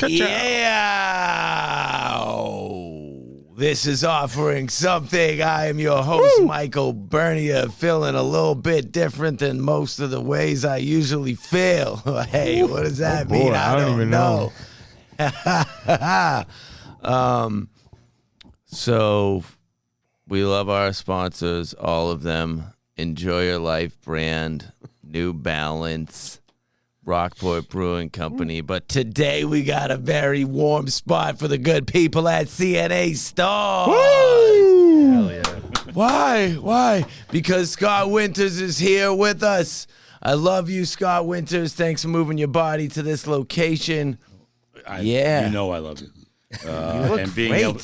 Yeah. This is Offering Something. I am your host, Michael Bernier, feeling a little bit different than most of the ways I usually feel. Hey, what does that mean? I don't even know. So we love our sponsors, all of them. Enjoy Your Life brand, New Balance, Rockport Brewing Company. But today we got a very warm spot for the good people at CNA Stores. Woo! Hell yeah. Why? Because Scott Winters is here with us. I love you, Scott Winters. Thanks for moving your body to this location. You know I love you. look being great. able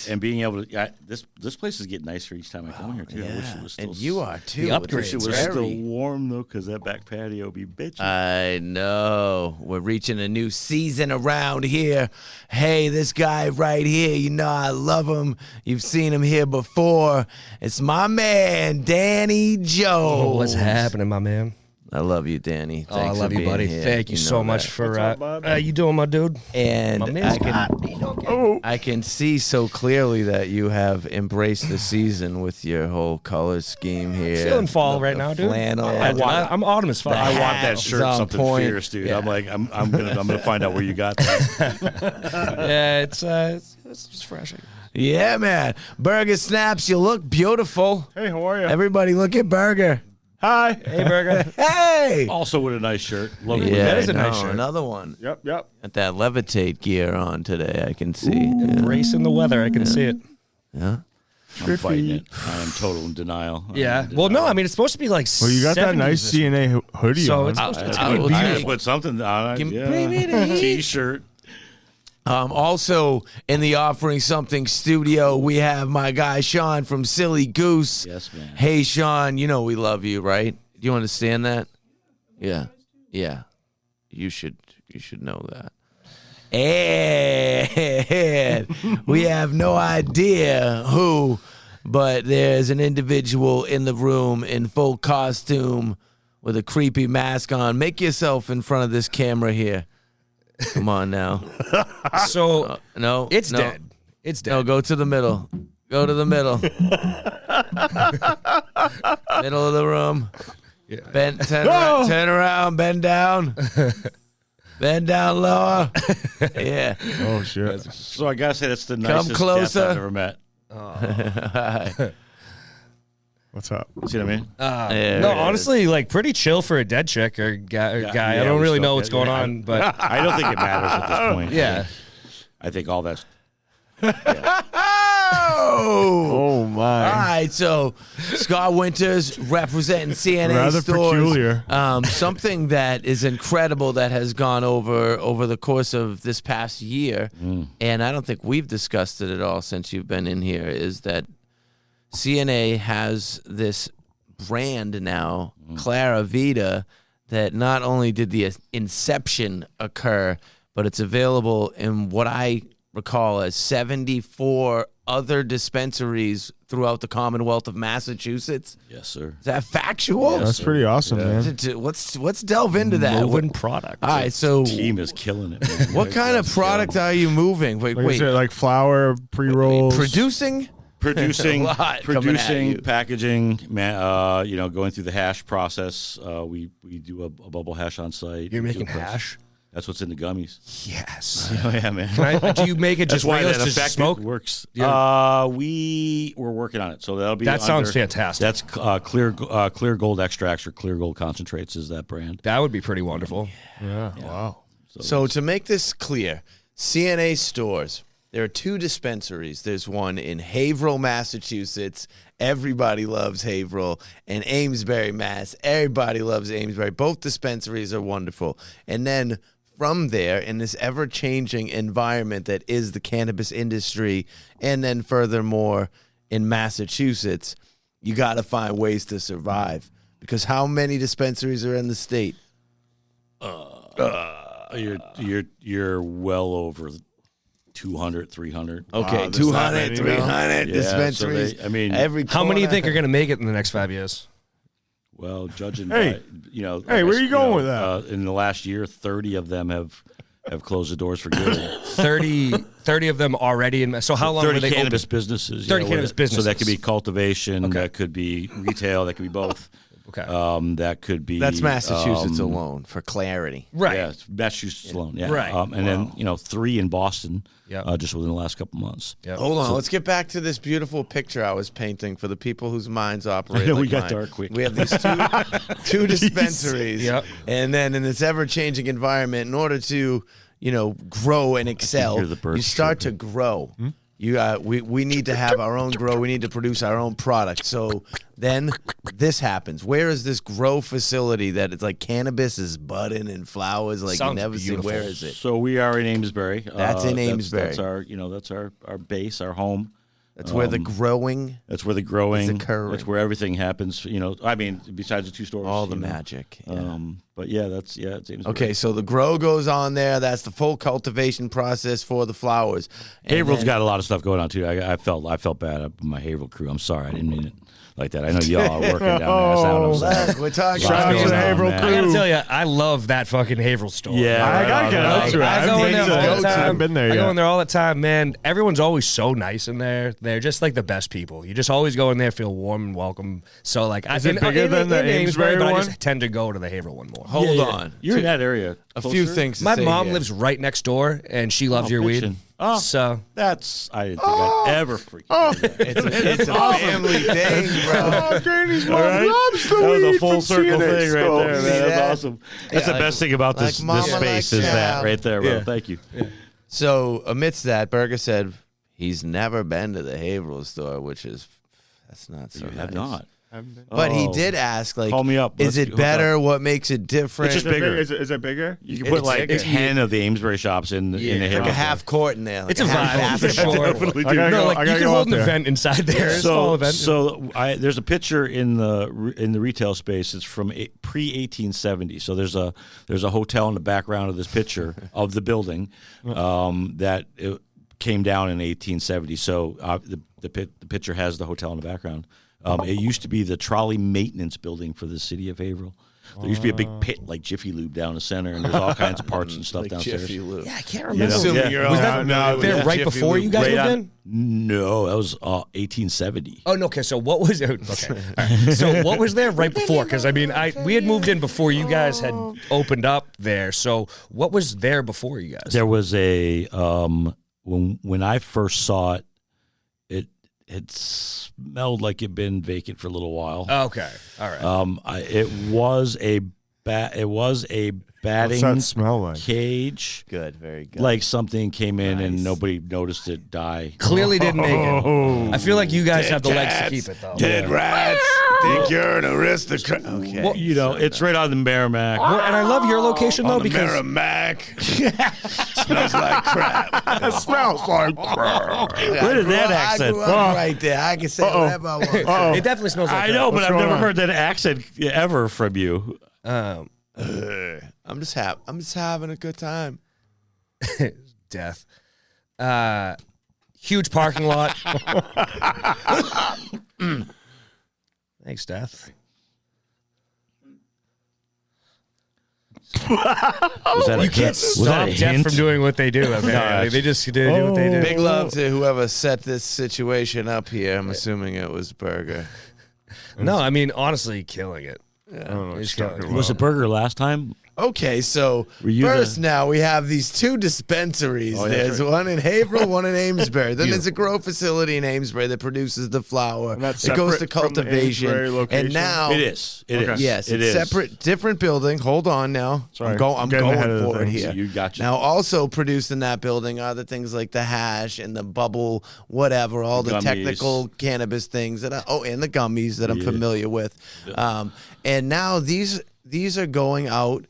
to this place is getting nicer each time I come here too. Yeah. I wish it was still And you are too. I wish it was Very- still warm though, because that back patio be bitchy. I know. We're reaching a new season around here. Hey, this guy right here, you know I love him. You've seen him here before. It's my man, Danny Jones. Oh, what's happening, my man? I love you, Danny. Thanks I love for you, being buddy. here. Thank you so know much that. for What's up, bud? you doing, my dude? And My man's I can see so clearly that you have embraced the season with your whole color scheme here. Feeling fall The right now, dude. Flannel. I'm autumn as fuck. The I want hat that is shirt on something point. fierce, dude. Yeah. I'm gonna find out where you got that. Yeah, it's fresh. Yeah, man. Burger Snaps, you look beautiful. Hey, how are you? Everybody look at Burger. Hi. Hey, Burger. Hey! Also with a nice shirt. Love it. Yeah, that is a I nice know. shirt. Another one. Yep. Got that levitate gear on today, I can see. Yeah. Racing the weather, I can see it. Yeah. I'm fighting it. I am total in denial. Yeah. Well, no, I mean, it's supposed to be like Well, you got that 70s nice this week. CNA hoodie So on. it's supposed to I be will I take- just put something on it. Give Yeah. me the heat. T-shirt. Also, in the Offering Something studio, we have my guy Sean from Silly Goose. Yes, man. Hey, Sean, you know we love you, right? Do you understand that? Yeah. You should know that. And we have no idea who, but there's an individual in the room in full costume with a creepy mask on. Make yourself in front of this camera here. Come on now. So No. it's no. dead. It's dead. No, go to the middle. Go to the middle. Middle of the room. Yeah. Turn around, bend down. Bend down lower. Yeah. Oh, shit. So I gotta say that's the nicest guest closer. I've ever met. What's up? See what I mean? Yeah, No, it is. honestly, like pretty chill for a dead chick or guy. Yeah, I don't we really still- know what's going yeah, on, but I don't think it matters at this point. yeah. I think all that's Oh my. All right, so Scott Winters representing CNA Rather Stores. peculiar. Something that is incredible that has gone over the course of this past year, and I don't think we've discussed it at all since you've been in here, is that CNA has this brand now, Clara Vida, that not only did the inception occur, but it's available in what I recall as 74 other dispensaries throughout the Commonwealth of Massachusetts. yes, sir. Is that factual? That's pretty awesome, man. Let's delve into that. Moving product. All right, so Team is killing it. Man. what kind of product are you moving? Wait, Like, is it like flour, pre-rolls? producing? Producing, A lot coming at you. packaging, going through the hash process. We do a bubble hash on site. You're We do making a press. hash? That's what's in the gummies. Yes. Oh yeah, man. Do you make it That's just why regular, that just effect smoke? works. Yeah. We're working on it, so that'll be. That sounds under- fantastic. That's clear gold extracts or clear gold concentrates is that brand. That would be pretty wonderful. Yeah. Wow. So to make this clear, CNA Stores, there are two dispensaries. There's one in Haverhill, Massachusetts. Everybody loves Haverhill. And Amesbury, Mass. Everybody loves Amesbury. Both dispensaries are wonderful. And then from there, in this ever-changing environment that is the cannabis industry, and then furthermore in Massachusetts, you got to find ways to survive. Because how many dispensaries are in the state? You're well over 200, 300. Okay, Wow, there's that 200, many now? 300 Yeah, dispensaries. so they- every How many do you corner. think are going to make it in the next 5 years? Well, judging Hey. by, Hey, where you going with that? In the last year, 30 of them have have closed the doors for good. 30 of them already in. So how long were 30 they cannabis open? businesses. 30 cannabis businesses. So that could be cultivation. Okay. That could be retail. That could be both. Okay. That could be. That's Massachusetts alone, for clarity. Right. Yeah, it's Massachusetts alone. Yeah. Right. And then 3 in Boston. Yep. Just within the last couple months. Yep. Hold on, let's get back to this beautiful picture I was painting for the people whose minds operate. I know like we got mine. dark quick. We have these two dispensaries, Yep. and then in this ever-changing environment, in order to grow and excel, hear the birds you start to grow. We need to have our own grow. We need to produce our own product. So then this happens. Where is this grow facility that it's like cannabis is budding and flowers like Sounds you never see? beautiful. Where is it? So we are in Amesbury. That's in Amesbury. That's our base, our home. That's where the growing, That's where the growing. It's occurring. That's where everything happens. I mean, besides the 2 stores. all the magic. Yeah. But it's Amesbury. Okay, so the grow goes on there. That's the full cultivation process for the flowers. And Haverhill's then- got a lot of stuff going on too. I felt bad about my Haverhill crew. I'm sorry, I didn't mean it like that. I know y'all are working down there. I'm sorry. Look, we're talking Shout out about to the going on, Haverhill man. crew. I gotta tell you, I love that fucking Haverhill store. Yeah, I gotta get out to it. I go in there all the time. I haven't been there I yet. go in there all the time, man. Everyone's always so nice in there. They're just like the best people. You just always go in there, feel warm and welcome. So like, Is it bigger than the Amesbury but I one? just tend to go to the Haverhill one more. Hold on. You're in that area. A closer? few things to My say mom here. lives right next door, and she loves your weed. bitchin'. Oh. So I didn't think I'd ever freak. It's a family thing, bro. Oh, Janie's mom All right. loves the That was weed a full from circle CNA thing right School. there, man. See That's that? awesome. That's the like- best thing about like this mama, space like is that child. right there, bro. Yeah. Thank you. So amidst that, Berger said he's never been to the Haverhill store, that's not so You nice. have not. But he Oh. did ask, like, Call me up. is Let's it hook better? What makes it different? It's just bigger. Is it bigger? You can It's put like bigger. 10 of the Amesbury shops in the like Haverhill a half court in there. Like it's a half vibe for basketball sure. court. I gotta No, go- like I you gotta can go hold out an there. event inside there. A small event. There's a picture in the retail space. It's from pre-1870. So there's a hotel in the background of this picture of the building that it came down in 1870. So the picture has the hotel in the background. It used to be the trolley maintenance building for the city of Haverhill. There used to be a big pit like Jiffy Lube down the center, and there's all kinds of parts and stuff Like downstairs. Jiffy Lube. yeah, I can't You remember. know, Assuming yeah. you're Was all that familiar with there the right Jiffy before Lube. you guys Right moved on- in? No, that was 1870. Oh no! Okay, so what was it? Okay, all right. So what was there right before? Because I mean, we had moved in before you guys had opened up there. So what was there before you guys? There was a when I first saw it, it smelled like it'd been vacant for a little while. Okay, all right. It was a batting What's that smell like? cage. Good, very good. Like something came in Nice. and nobody noticed it die. Clearly didn't make it. Oh. I feel like you guys have the legs to cats, keep it though. Dead rats. Think you're an aristocrat. Okay. Well, it's right on the Merrimack. Well, and I love your location though on the because Merrimack. Smells like crap. It smells like crap. Where did that accent? I grew up right there. I can say whatever I want. Oh, it definitely smells like I know, but What's I've going never on? heard that accent ever from you. that. I'm just having a good time. Death. Huge parking lot. Thanks, Death. Was that You can't stop Death from doing what they do. Apparently, they just do what they do. Big love to whoever set this situation up here. I'm assuming it was Burger. No, I mean honestly, killing it. I don't know what He's you're got- talking Was about. it burger last time? Okay, so Were you first the- now we have these two dispensaries. Oh, yeah, There's that's one in Haverhill, one in Amesbury. Then there's a grow facility in Amesbury that produces the flour. And that's It goes to separate from the cultivation. Amesbury location? And now It is. It is. Okay. yes, it it's is. separate, different building. Hold on now. Sorry, I'm getting ahead going of the for it things. here. You gotcha. Now, also produced in that building are the things like the hash and the bubble, whatever, all the Gummies. technical cannabis things and the gummies that I'm Yeah. familiar with. And now these are going out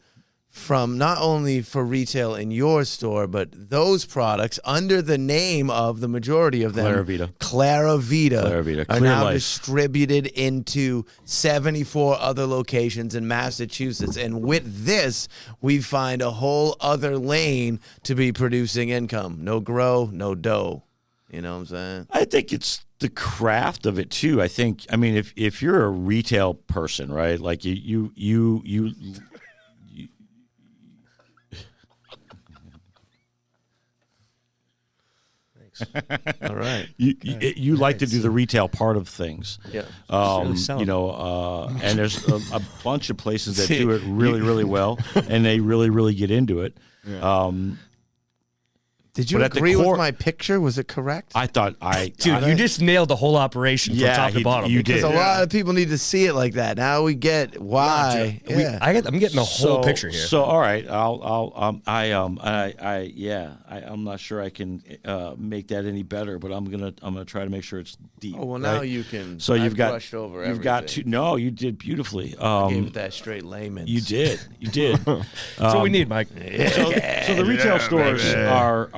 from not only for retail in your store, but those products under the name of the majority of them, Claravita. Claravita, are Clear now Life. distributed into 74 other locations in Massachusetts. And with this, we find a whole other lane to be producing income. No grow, no dough. You know what I'm saying? I think it's the craft of it too. I mean, if you're a retail person, right? Like you All right. You like to do the retail part of things. Yeah. You know, and there's a bunch of places that do it really, really well, and they really, really get into it. Yeah. Did you But at the agree core- with my picture? Was it correct? I thought Dude, you just nailed the whole operation from top to bottom. you Because did. a lot of people need to see it like that. Now we get why. Yeah. I'm getting the whole picture here. So all right, I'm not sure I can make that any better, but I'm gonna try to make sure it's deep. Oh well, now right? you can. So you've got brushed over you've everything. got two. No, you did beautifully. I gave it that straight layman. You did. That's what we need, Mike. So the retail stores are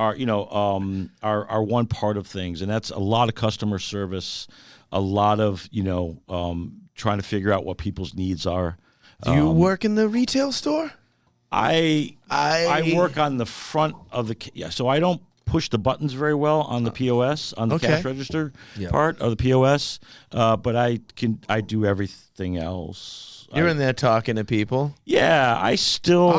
one part of things, and that's a lot of customer service, a lot of trying to figure out what people's needs are. Do you work in the retail store? I work on the front of so I don't push the buttons very well on the POS, on the cash register part of the POS, but I do everything else. You're in there talking to people. Yeah, I still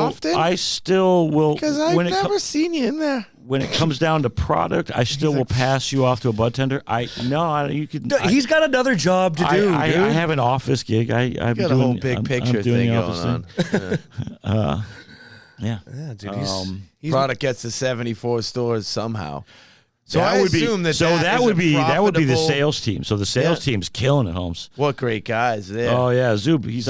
will, Because I've never seen you in there. when it comes down to product, I still will pass you off to a bud tender. He's got another job to do. I dude. have an office gig. I'm Got a doing, whole big I'm picture doing thing the going office on. Yeah. Yeah, dude, he's Product gets to 74 stores somehow. So that I would be assume that that is would a be the profitable- sales team. So the sales team's killing it, Holmes. What great guys there. Oh yeah, Zub. He's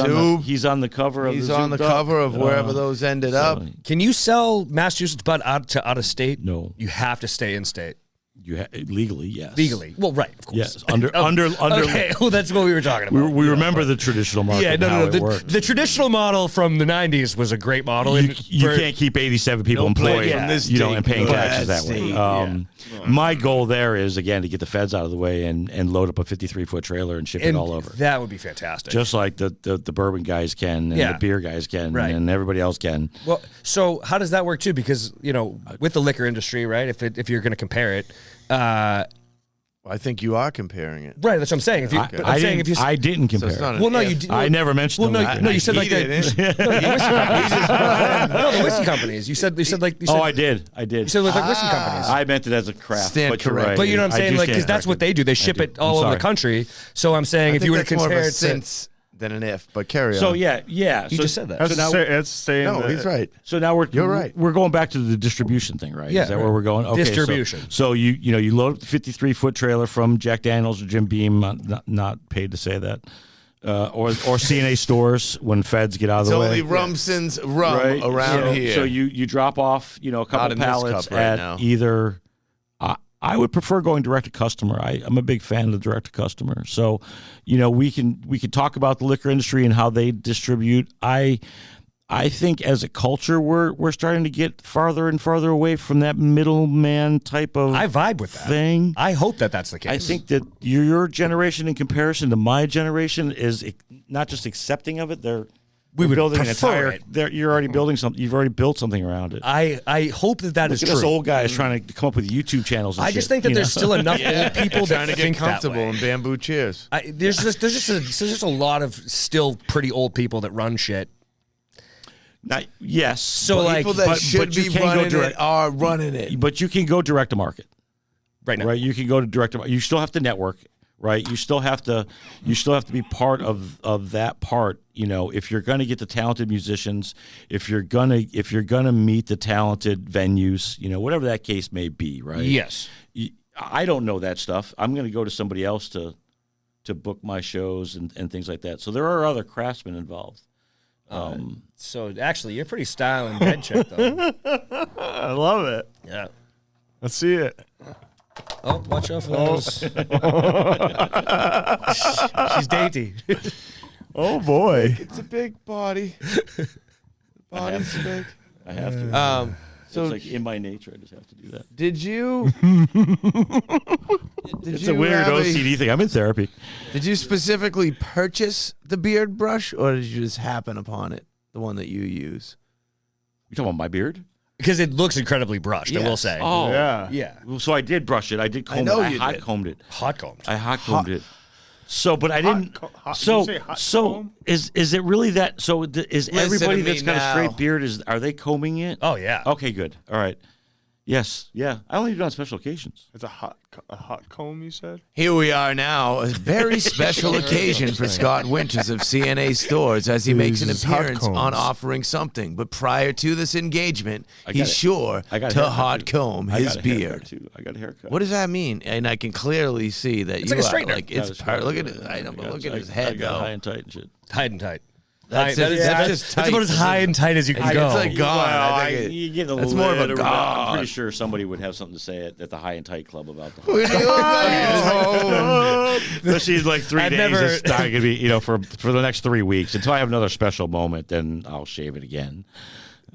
on the cover of He's the on the Zoubed Up. cover of wherever those ended up. Can you sell Massachusetts bud out of state? No. You have to stay in state. Legally, yes. Legally. Well, right, of course. Yes. Under. Okay, well, that's what we were talking about. We remember the traditional market. Yeah, and how it The worked. traditional model from the 90s was a great model. You can't keep 87 people employed, from this and paying state, taxes that that way. state, My goal there is again to get the feds out of the way and load up a 53-foot trailer and ship it all over. That would be fantastic. Just like the bourbon guys can and the beer guys can and everybody else can. Well, so how does that work too? Because with the liquor industry, right? If you're going to compare it, I think you are comparing it. right? That's what I'm saying. If you, but I'm saying if you, I didn't compare. it's not an well, no, if. you. Did, I never mentioned Well, them. no, you said He like the didn't. no, the whiskey companies. You said like. You said, Oh, I did. You said like whiskey companies. I meant it as a craft. Stand but you're corrected. right. But you know what I'm I saying? do Like, because stand that's what corrected. they do. They ship it all I'm over the sorry. country. So I'm saying I if think you were to that's more of compare a it to. since than an if, but carry on. So yeah. You so, just said that. That's, So now- that's saying No, that- he's right. So now You're right. We're going back to the distribution thing, right? Yeah, Is that where we're going? Okay, Distribution. So you load up the 53-foot trailer from Jack Daniels or Jim Beam, not paid to say that, or CNA stores when feds get out of It's the only way. Rumson's rum Right. around So- here. So you drop off a Not couple in this pallets cup right at now. either. I would prefer going direct to customer. I'm a big fan of the direct to customer. So, we can talk about the liquor industry and how they distribute. I think as a culture we're starting to get farther and farther away from that middleman type of I vibe with that thing. I hope that that's the case. I think that your generation in comparison to my generation is not just accepting of it. We would building an prefer entire. You're already building something. You've already built something around it. I hope that is Look at us true. old guys trying to come up with YouTube channels. And I just shit, think that you there's know? still enough old people trying that to get think that comfortable way. in bamboo chairs. There's just a lot of still pretty old people that run shit. Yes. So like, People that should you be can't go running direct. it are running it. But you can go direct to market, right now, right? You can go to direct to market. You still have to network, right? You still have to be part of that part. If you're going to get the talented musicians, if you're gonna meet the talented venues, whatever that case may be, right? yes. I don't know that stuff. I'm going to go to somebody else to book my shows and things like that. So there are other craftsmen involved. So actually, you're pretty styling head check though. I love it. Yeah. Let's see it. Oh, watch out for those. She's dainty. Oh boy. It's a big body. Body's big. I have to. So it's like in my nature. I just have to do that. did you? It's a weird OCD thing. I'm in therapy. Did you specifically purchase the beard brush, or did you just happen upon it, the one that you use? You talking about my beard? Because it looks incredibly brushed, I will Yes. say. Oh, Yeah. Yeah. Well, so I did brush it. I did comb know it. I you hot did. combed it. Hot combed. I hot combed it. So, but I didn't. did So, you say hot so comb? is it really that? So is Listen everybody to me that's got a now. straight beard? Are they combing it? Oh, yeah. Okay, good. All right. Yes. Yeah. I only do it on special occasions. It's a hot comb, you said? Here we are now, a very special occasion for Scott Winters of CNA Stores as he makes an Uses hot appearance combs. on offering something. But prior to this engagement, got he's it. sure I got a to haircut, hot too. comb I his got a haircut, beard. too. I got a haircut. What does that mean? And I can clearly see that It's you like a are straightener. like it's part. Look at it. I know, but look at his head I got high though. and tight and shit. Tight and tight. That's High- it. that is- That's that's just that's about tight. as high and tight as you can go. It's like gone. Well, I think you get a that's little more of a bit I'm god. pretty sure somebody would have something to say at the High and Tight Club about that. Especially like 3 I've days. never- It's not going to be, for the next 3 weeks. Until I have another special moment, then I'll shave it again.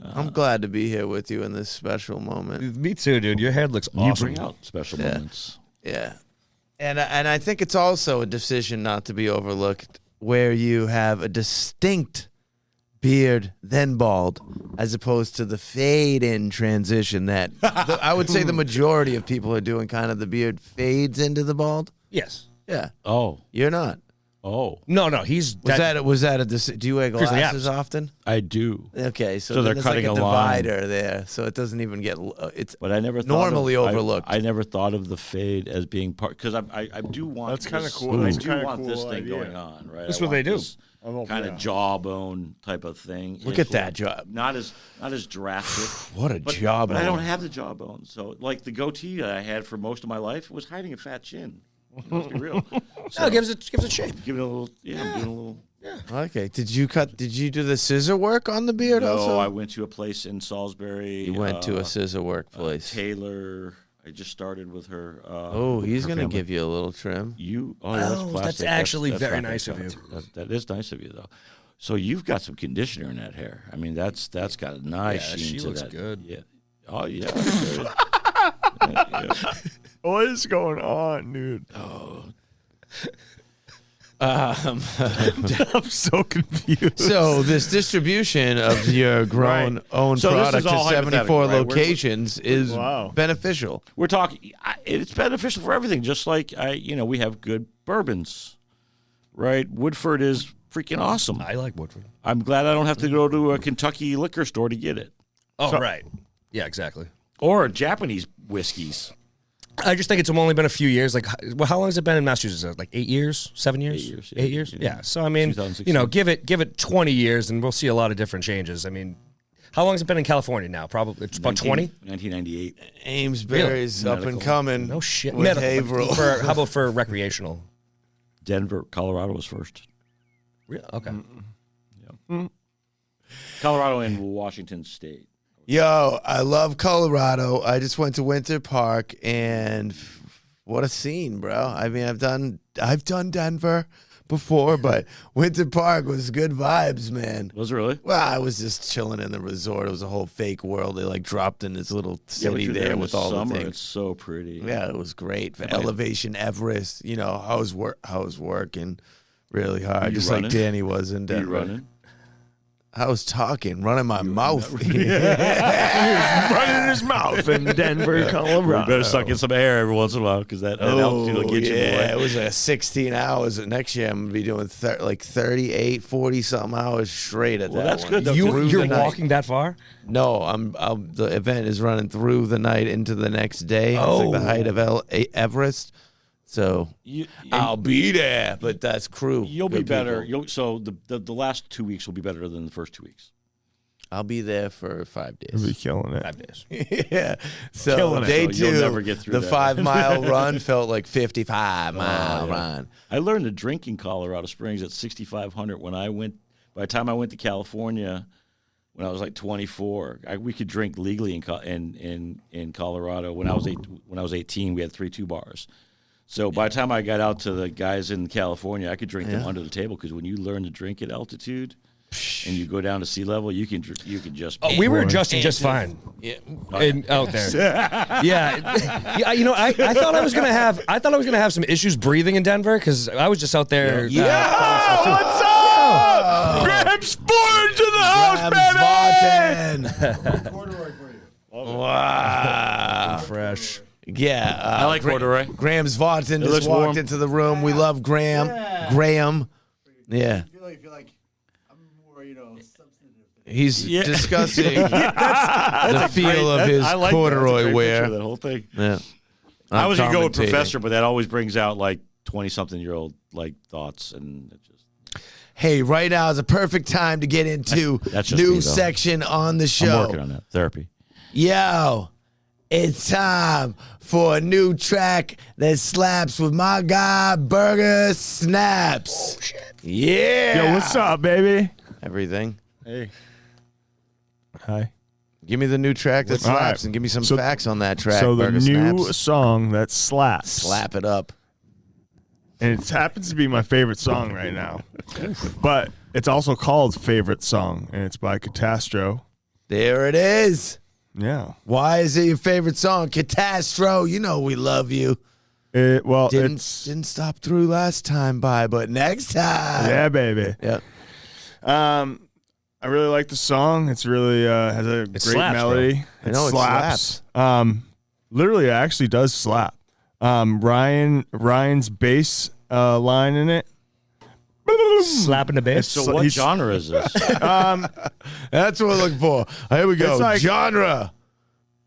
I'm glad to be here with you in this special moment. Me too, dude. Your head looks You awesome. bring out special Yeah. moments. Yeah, and I think it's also a decision not to be overlooked, where you have a distinct beard then bald, as opposed to the fade in transition that I would say the majority of people are doing. Kind of the beard fades into the bald. Yes. Yeah, Oh. you're not. Oh. No, he's Was that a do you wear Grizzly glasses Apps. often? I do. Okay, so, So then they're there's cutting like a a line. divider there, so it doesn't even get. It's But I never thought normally of, overlooked. I never thought of the fade as being part, because I do want That's kinda this- cool. I That's do kinda want cool this thing idea. going on, right? That's I what they want do. this Oh, kind yeah. of jawbone type of thing. Look at that job. Not as drastic. What a But jawbone. I don't have the jawbone. So, like the goatee that I had for most of my life was hiding a fat chin. Let's be real. No, gives it shape. Give it a little. Yeah, I'm doing a little. Okay, did you do the scissor work on the beard No, also? I went to a place in Salisbury. You went to a scissor work place. Taylor. I just started with her. Oh, he's her gonna family. give you a little trim. You. Oh, Oh, that's that's plastic. actually very not nice of good. you. That is nice of you, though. So you've got some conditioner in that hair. I mean, that's got a nice Yeah, sheen she to looks that. good. Yeah. Oh yeah. What is going on, dude? I'm so confused. So this distribution of your grown own So this is product to all 74 hypothetical, right? locations is Wow. beneficial. We're talking. It's beneficial for everything. Just like we have good bourbons, right? Woodford is freaking awesome. I like Woodford. I'm glad I don't have to go to a Kentucky liquor store to get it, Oh, right. Yeah, exactly. or Japanese whiskeys. I just think it's only been a few years. Like, well, how long has it been in Massachusetts? Like 8 years, 7 years, 8 years, yeah. 8 years. Yeah. So I mean, 2016. give it 20 years, and we'll see a lot of different changes. I mean, how long has it been in California now? Probably it's about 20. 1998. Amesbury's up and Medical. coming. No shit. With Medical. Haverhill. How about for recreational? Denver, Colorado was first. Really? Okay. Colorado and Washington State. Yo, I love Colorado. I just went to Winter Park, and what a scene, bro. I mean, I've done Denver before, but Winter Park was good vibes, man. Was it really? Well, I was just chilling in the resort. It was a whole fake world. They like dropped in this little Yeah, but city you're there in with the all summer. the things. It's so pretty. Yeah, it was great. For Elevation Everest, I was working really hard, you just running? like Danny was in You Denver. running? I was running my mouth. Running his mouth in Denver, Colorado. You better suck in some air every once in a while because that altitude will get you. yeah, Boy. it was 16 hours. Next year, I'm going to be doing 38, 40-something hours straight at Well, that that's one. good, though. Through You're the night. walking that far? No, the event is running through the night into the next day. It's like the height of Everest. So I'll be there, but that's crew. You'll be Good better. people. So the last 2 weeks will be better than the first 2 weeks. I'll be there for 5 You'll be days. killing it. 5 days. Yeah. So Killing it. day So you'll two, never get through the that. 5-mile run felt like 55-mile run. I learned to drink in Colorado Springs at 6,500 when I went. By the time I went to California, when I was like 24, we could drink legally in Colorado. When I was 18, we had 3-2 bars. So by the time I got out to the guys in California, I could drink them under the table because when you learn to drink at altitude and you go down to sea level, you can just. Oh, we were adjusting just fine. Yeah. Out there. Yeah. I thought I was gonna have some issues breathing in Denver because I was just out there. What's up? Graham Sports in the house, baby! Wow. fresh. Yeah. I like corduroy. Graham's Vaughton looks just walked warm. into the room. We love Graham. Graham. Yeah. I feel like I'm more, substantive He's discussing the feel of his I like corduroy that. wear. That whole thing. Yeah. I was gonna go with commentating. professor, but that always brings out like 20-something-year-old like thoughts, and it just Hey, right now is a perfect time to get into That's just me, new though. section on the show. I'm working on that therapy. Yo, it's time for a new track that slaps with my guy Burger Snaps. Oh, shit. Yeah. Yo, what's up, baby? Everything. Hey. Hi. Give me the new track that All slaps right. and give me some So- facts on that track. So the Burger new Snaps. song that slaps. Slap it up. And it happens to be my favorite song right now. But it's also called Favorite Song, and it's by Catastro. There it is. Yeah. Why is it your favorite song? Catastro, you know we love you. Didn't stop through last time by, but next time. Yeah, baby. Yep. I really like the song. It's really has a great slaps, melody. I know it slaps. Literally, it actually does slap. Ryan's bass line in it. Slapping the bass. So what genre is this? That's what we're looking for. Here we go. It's like- Genre.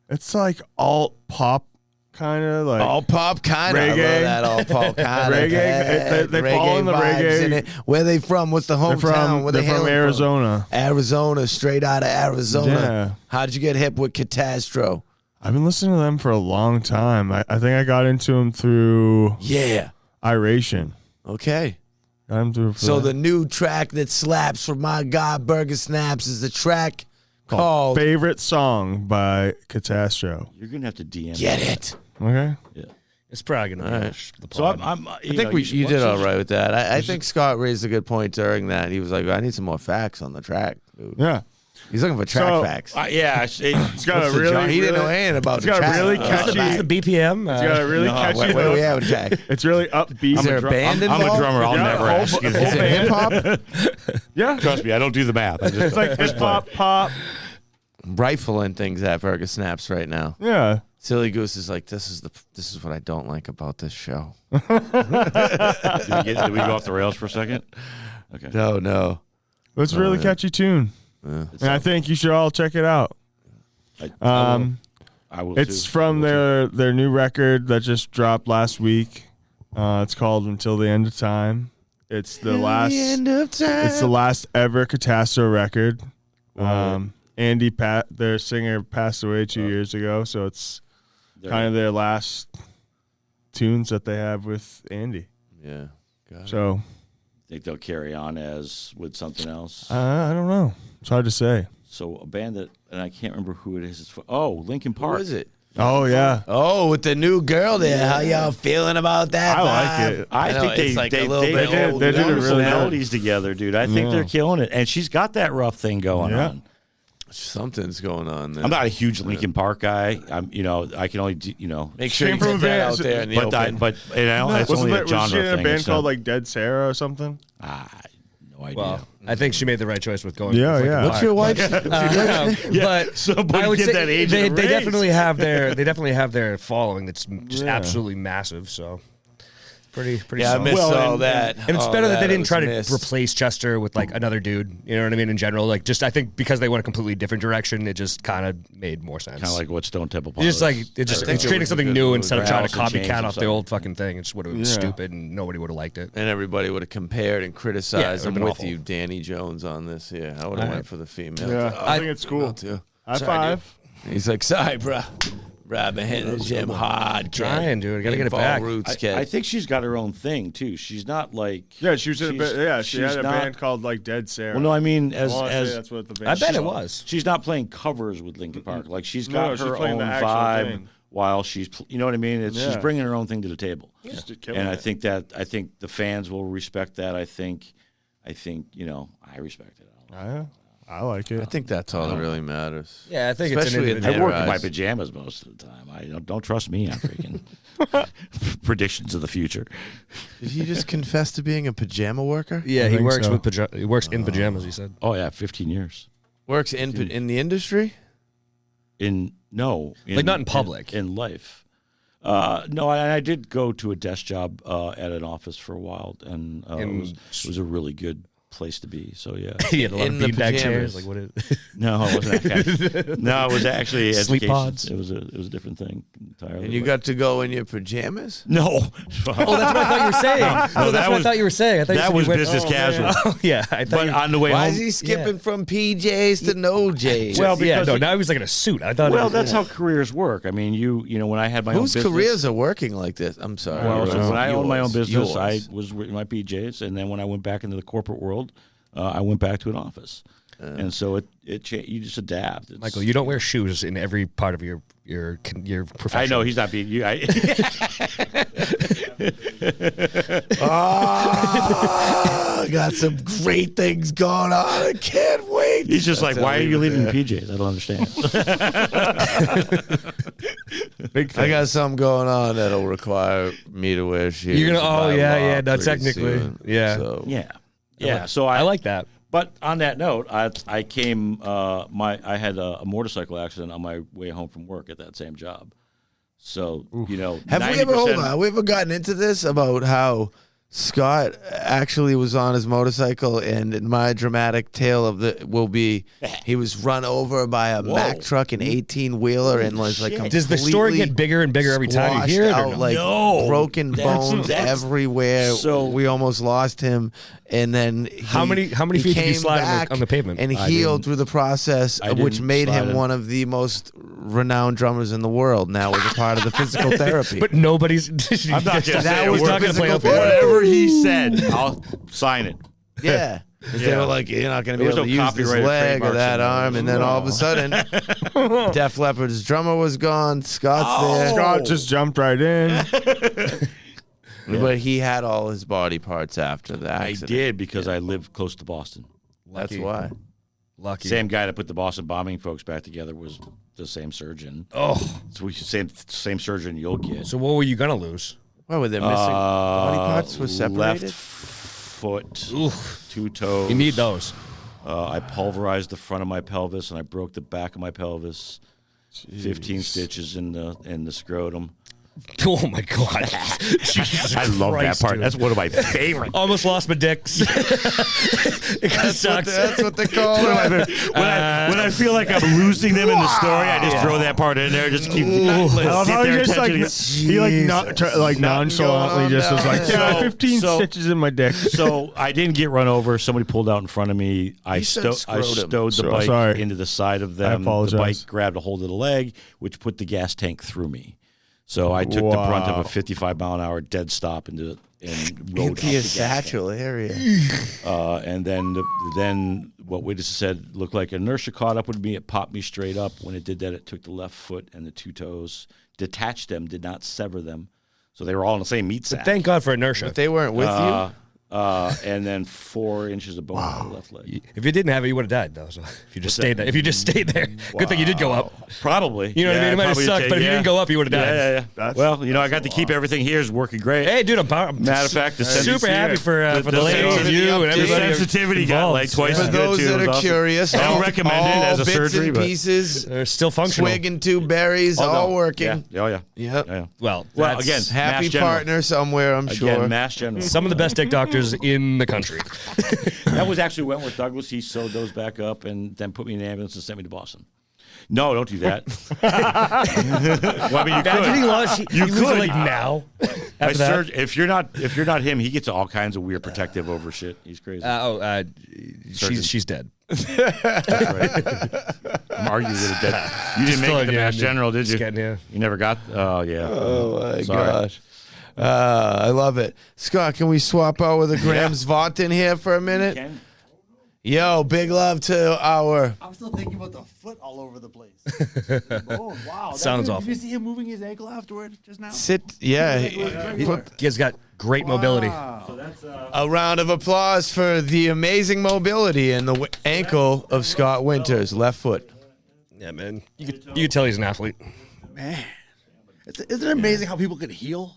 It's like alt pop, kind of like All pop kind of. I love Reggae. that all pop kind of. Reggae. They fall in the reggae. Where they from? What's the They're hometown? Where they're they from hailing Arizona. Arizona, straight out of Arizona. Yeah. How'd you get hip with Catastro? I've been listening to them for a long time. I think I got into them through Yeah. Iration. Okay. Got into them for So that. the new track that slaps for my guy Burger Snaps is the track called Favorite Song by Catastro. You're gonna have to DM. Get me. It. Okay. Yeah. It's probably going to be the So pod. I'm I think you did all right with that. I think Scott raised a good point during that. He was like, I need some more facts on the track. Dude. Yeah. He's looking for track So- facts. yeah, It's got What's a the really, genre? He didn't know really- anything about it's the got a track. really What's catchy. the BPM? It's got a really catchy. Where do we have a track? It's really upbeat. Is there a band I'm a involved? drummer. I'll Yeah, never whole- ask you. whole Is it hip hop? Yeah. Trust me, I don't do the math. I just, It's like hip hop, pop. Rifling things at Burger Snaps right now. Yeah. Silly Goose is like, this is what I don't like about this show. did we go off the rails for a second? Okay. No. It's a really catchy tune. And I think you should all check it out. I will It's too. from their new record that just dropped last week. It's called Until the End of Time. It's the last. end of time. It's the last ever Catastro record. Andy their singer, passed away 2 years ago, so it's kind of their last tunes that they have with Andy. Yeah. Got it. So think they'll carry on as with something else. I don't know. It's hard to say. So a band that, and I can't remember who it is. It's Linkin Who Park. is it? Oh yeah, Oh, with the new girl there. How y'all feeling about that? I like vibe? it. I know, think it's like a little they bit did old they did it now. beautiful really good. melodies together, dude. I think Yeah. they're killing it, and she's got that rough thing going Yeah. on. Something's going on there. I'm not a huge Linkin Park guy. I can only Make sure you Came from get a that band- out there in the but open. it's only a was genre she in a thing. band It's called not- like Dead Sarah or something? no idea. Well, I think she made the right choice with going. Yeah, with Linkin yeah. Park. What's your wife's? But Somebody I would get say that age they and definitely have their following that's just Yeah. absolutely massive. So pretty Yeah, I solid. missed all and- that. And it's All better that they didn't was try to missed. replace Chester with like another dude. You know what I mean? In general, like just I think because they went a completely different direction, it just kind of made more sense. Kind of like what Stone Temple It's just like think it's it creating was a something good new move. instead of Or trying to Allison Chains copycat or off the something. old fucking thing. It just would have been Yeah. stupid and nobody would have liked it. And everybody would have compared and criticized would've him been with awful. you, Danny Jones, on this. Yeah, I would have went for the female. Yeah, I think it's cool. Too. High Sorry, five. dude. He's like, sorry, bro. Bro, I've been hitting the gym hard. kid. Trying, dude. I gotta get it Phall back. Roots, kid. I think she's got her own thing too. She's not like Yeah, she was in a she's- band. Yeah, she had she's a not- band called like Dead Sarah. Well, no, I mean I wanna say as that's what the band. I bet she's it called. was. she's not playing covers with Linkin Park. Like she's No, got she's her playing own the actual vibe thing. while she's you know what I mean. She's Yeah. bringing her own thing to the table, She's killing and it. I think the fans will respect that. I think I respect it. I like it. I think that's all that really matters. Yeah, I think it's Especially an in I their work in my eyes. pajamas most of the time. I don't trust me on freaking predictions of the future. Did he just confess to being a pajama worker? Yeah, I he think works so. with he works in pajamas. He said. Oh yeah, 15 years. Works in the industry? Like not in public. in life. No, I did go to a desk job at an office for a while, and it was a really good place to be. So yeah. He had a lot In of the beanbag pajamas. chairs. Like what is? No, it wasn't that kind. No, it was actually Sleep education. pods? It was a different thing entirely. And you got to go in your pajamas? no. Oh, that's what I thought you were saying. No, that's that what I was- thought you were saying. I thought you that said was you went, business casual. Oh, yeah, I thought. But you, on the way Why home, is he skipping from PJs to no J's? Well, yeah, because no. it- Now he was like in a suit. I thought. well, it was, that's how careers work. I mean, you know, when I had my own whose business, careers are working like this? I'm sorry. Well, so when I owned my own Yours. business, I Yours. was with my PJs, and then when I went back into the corporate world, I went back to an office, and so it changed. You just adapt. It's- Michael, you don't wear shoes in every part of your profession. I know he's not being you. Oh, got some great things going on. I can't wait. He's just like, That's why how are we you would leaving do PJs? I don't understand. Big I got something going on that'll require me to wear shoes. You're gonna- oh, by yeah, law yeah, no, pretty technically, soon. yeah. So, yeah. So I like that. But on that note, I came. I had a motorcycle accident on my way home from work at that same job. So you know, have we ever 90% have we ever gotten into this about how Scott actually was on his motorcycle, and in my dramatic tale of the will be he was run over by a Mack truck, an 18-wheeler, and was like Shit. Does the story completely get bigger and bigger every time you squashed hear it? Or out, no? like No. broken bones everywhere. So- we almost lost him, and then How many feet did you came slide back on the pavement? and I healed didn't- through the process, I which didn't made slide him in. one of the most renowned drummers in the world. Now as a part of the physical therapy. But nobody's. I'm not going to say a He's word. not going to play up Physical for it. Whatever he said, I'll sign it. yeah. Because they Yeah. were like, you're not going to There be was able to no use this copyrighted leg or trademarks that in there. arm. And then all of a sudden, Def Leppard's drummer was gone. Scott's there. Scott just jumped right in. But he had all his body parts after the I accident. did because I lived close to Boston. That's Lucky. why. Lucky. Same guy that put the Boston bombing folks back together was the same surgeon. Oh, So same surgeon you'll get. so what were you gonna lose? Why were they missing? Body parts were separated? Left foot, Oof. 2 toes. You need those. I pulverized the front of my pelvis and I broke the back of my pelvis. 15 stitches in the scrotum. Oh my God! Jesus I love Christ, that part. dude. That's one of my favorites. Almost lost my dicks. It kinda sucks. That's what they call it. When I feel like I'm losing them in the story, I just throw that part in there. Just keep. I love how their he just like attention. he nonchalantly going just on was like, down yeah, there. 15 So- stitches in my dick. So I didn't get run over. Somebody pulled out in front of me. I said stowed scrotum. the So bike sorry. into the side of them. apologize. The bike grabbed a hold of the leg, which put the gas tank through me. So I took the brunt of Wow. a 55-mile-an-hour dead stop and rode Into out your the gas tank. satchel area. And then what we just said looked like inertia caught up with me. It popped me straight up. When it did that, it took the left foot and the 2 toes, detached them, did not sever them. So they were all in the same meat sack. Thank God for inertia. But they weren't with you? And then 4 inches of bone on the left leg. If you didn't have it, you would have died though. So if you just stayed there, good thing you did go up. Probably. You know what I mean? It might have probably sucked, did, but if you didn't go up, you would have died. Yeah. Well, I got to keep everything here is working great. Hey, dude, I'm Matter of fact, the super happy for the the ladies and you and the everybody. sensitivity got involved. like twice For as good those too. It that was are awesome. curious, I don't all- recommend it all as a bits surgery, and but pieces, They're still functional. swig and 2 berries, all working. Yeah. Oh yeah. Yep. Yeah. Well, Well, that's again, Happy Mass General. partner somewhere, I'm Again, sure. Mass General. some of the best dick doctors in the country. That was actually Wentworth Douglas. He sewed those back up and then put me in an ambulance and sent me to Boston. No, don't do that. Well, I mean, you Imagine he could. lost. You lose could. it like now. My After that. if you're not him, he gets all kinds of weird protective over shit. He's crazy. She's dead. I'm arguing with a dead. You didn't make it filling to you Mass in. General, did you? Just getting you. You never got. Oh yeah. Oh my Sorry. gosh. I love it. Scott, can we swap out with a Graham's Vaught in here for a minute? Ken? Yo, big love to our. I'm still thinking about the foot all over the place. Oh wow! Sounds awful. Did you see him moving his ankle afterward just now? Yeah. You guys got great mobility. A round of applause for the amazing mobility in the ankle of Scott Winters, left foot. Yeah, man. You could tell he's an athlete. Man, isn't it amazing how people could heal?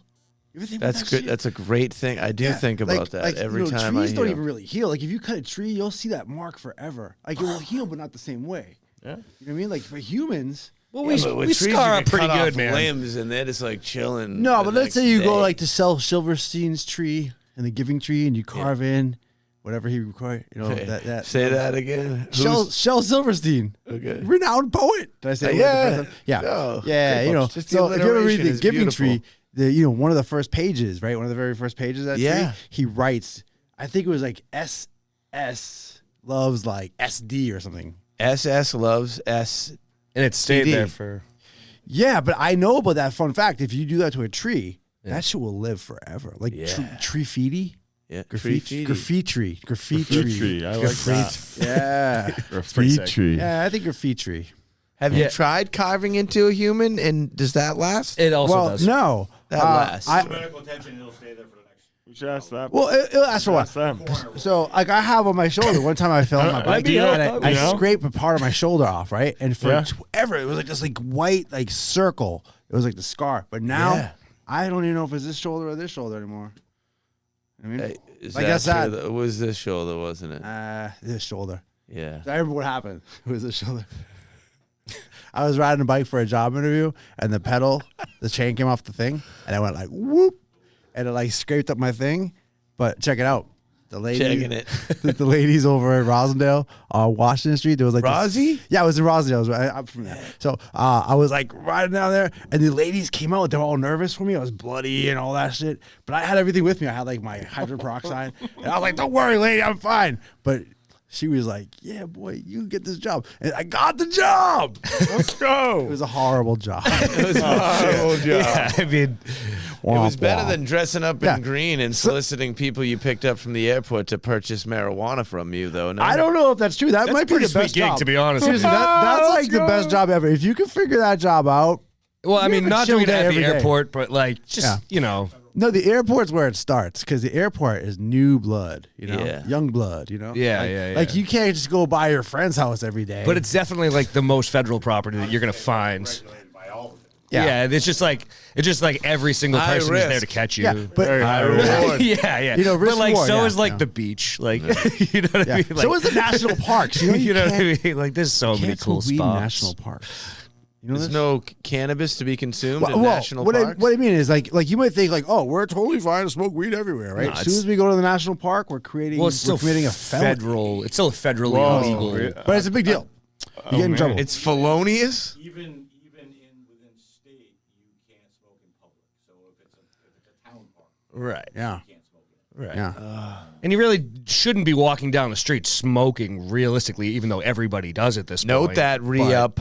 You ever think about That's that good. shit? That's a great thing. I do think about that every time I trees don't hear. even really heal. Like if you cut a tree, you'll see that mark forever. Like it will heal, but not the same way. Yeah. You know what I mean? Like for humans. Well, But with we trees, scar you up can pretty cut good, off man. limbs, and they're just like chilling. No, the but let's next say you go day. like to sell Silverstein's tree and the Giving Tree, and you carve in whatever he recorded. You know that. Say that again. Shel Silverstein, Okay. renowned poet. Did I say Yeah. yeah, No, yeah? good You know, book. Just the so if you ever read alliteration the is Giving beautiful. Tree, one of the first pages, right? One of the very first pages of that Yeah. tree, he writes. I think it was like SS loves like SD or something. SS loves S. And it stayed CD. there for. Yeah, but I know about that fun fact. If you do that to a tree, that shit will live forever. Like Yeah. tree-feety. Yeah. Graffiti. Graffiti. Graffiti. I like that. Yeah. Graffiti. Yeah, I think graffiti. Have you tried carving into a human, and does that last? It also Well, does. no. That lasts. Medical attention, it'll stay there for the next. We should ask that. Well, it'll last for a while. Ask them. So, like, I have on my shoulder. One time I fell on my bike Maybe, and I you know? scraped a part of my shoulder off, right? And Yeah. forever, it was like this like white like circle. It was like the scar. But now, Yeah. I don't even know if it's this shoulder or this shoulder anymore. I mean, Hey, is I that guess that- true? It was this shoulder, wasn't it? this shoulder. Yeah. I remember what happened. It was this shoulder. I was riding a bike for a job interview, and the chain came off the thing, and I went like whoop, and it like scraped up my thing. But check it out, the lady, Checking it. the ladies over at Rosendale on Washington Street. There was like Rosie? yeah, it was in Rosendale. I'm from there. So I was like riding down there, and the ladies came out. They were all nervous for me. I was bloody and all that shit. But I had everything with me. I had like my hydrogen peroxide, and I was like, "Don't worry, lady, I'm fine." But she was like, "Yeah, boy, you get this job," and I got the job. Let's go. It was a horrible job. It was a horrible job. Yeah, I mean, It was better than dressing up in Yeah. green and soliciting people you picked up from the airport to purchase marijuana from you, though. No? I don't know if that's true. That might be pretty the sweet best gig, job. to be honest. Seriously, that's like the best job ever. If you can figure that job out. well, I You mean, have a not chill doing it day at the every day. airport, but like just Yeah. you know, No, the airport's where it starts because the airport is new blood, Yeah. young blood, Yeah, like, yeah, Like yeah. you can't just go by your friend's house every day. but it's definitely like the most federal property that you're gonna find. Yeah, it's just like every single High person is there risk. to catch you. yeah, but High reward. yeah. You know, risk but like reward, so yeah, is like yeah. the beach, like you know what yeah. I mean. Like, So is the national parks. You know, you know what can't- I mean. Like there's so many can't cool smoke weed in spots. national parks. You know There's this? no cannabis to be consumed in Well, national what parks? I mean is like you might think like, oh, we're totally fine to smoke weed everywhere, right? No, as soon as we go to the national park, we're creating, Well, it's still we're committing a felony. federal. It's still a federally Whoa. illegal. But it's a big deal. You get in man. trouble. It's felonious? Even within state, you can't smoke in public. So if it's a town park, Right. yeah, you can't smoke in it. Right. yeah. And you really shouldn't be walking down the street smoking realistically, even though everybody does at this point. Note that re-up.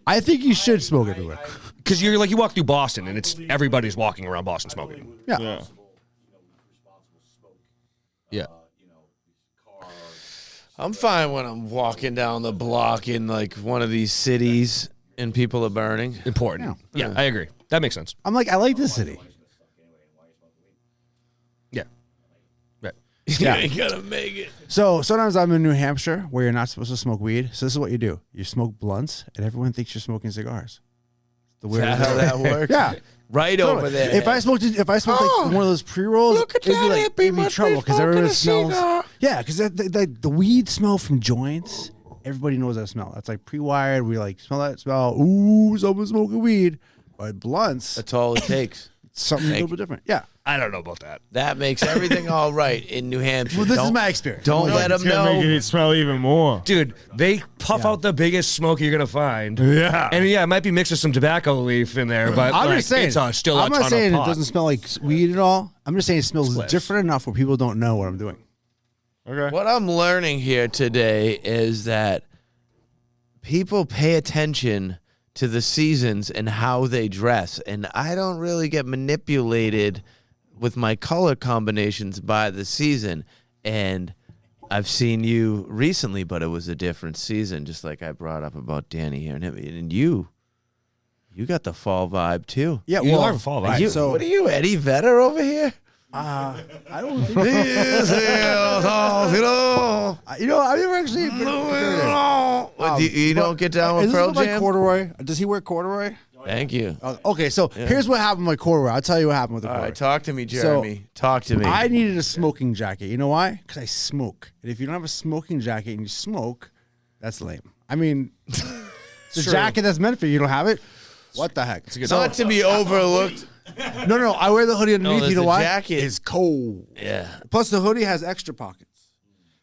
I think you should smoke everywhere. Because you're like, you walk through Boston and it's everybody's walking around Boston smoking. Yeah. Yeah. Responsible smoke. Yeah. Cars. I'm fine when I'm walking down the block in like one of these cities and people are burning. Important. Yeah, I agree. That makes sense. I'm like, I like this city. Yeah. Right. You ain't gonna make it. So sometimes I'm in New Hampshire where you're not supposed to smoke weed. So this is what you do: you smoke blunts, and everyone thinks you're smoking cigars. The Is that weirdest how thing. that works? Yeah. Right Totally. over there. If I smoked like one of those pre rolls, look at it'd be that like hippie, it'd be must be trouble because smoking everyone a smells. cigar. Yeah, because the weed smell from joints, everybody knows that smell. That's like pre-wired. We like smell that smell. Ooh, someone's smoking weed. But blunts, That's all it takes. something a little bit different. Yeah. I don't know about that. That makes everything all right in New Hampshire. Well, this is Don't- my experience. Don't let them It's gonna make know. it smell even more. Dude, they puff out the biggest smoke you're going to find. Yeah. And yeah, it might be mixed with some tobacco leaf in there, but I'm like, just saying. it's still a I'm not ton saying of it pot. doesn't smell like weed at all. I'm just saying it smells Spliff. different enough where people don't know what I'm doing. Okay. What I'm learning here today is that people pay attention to the seasons and how they dress. And I don't really get manipulated with my color combinations by the season. And I've seen you recently, but it was a different season, just like I brought up about Danny here. And you got the fall vibe too. Yeah, You well, are fall right, vibe. so What are you, Eddie Vedder over here? I don't think you you know, I've never actually you don't get down is with this Pearl with, like Jam? corduroy? Does he wear corduroy? Thank you. Okay, so here's what happened with corduroy. I'll tell you what happened with the All corduroy. right, talk to me, Jeremy. Talk to me. I needed a smoking jacket. You know why? Because I smoke. And if you don't have a smoking jacket and you smoke, that's lame. I mean, the jacket that's meant for you, you don't have it? What the heck? Not to be overlooked. No, I wear the hoodie underneath. there's You know a why? jacket. It's cold. Yeah. Plus, the hoodie has extra pockets.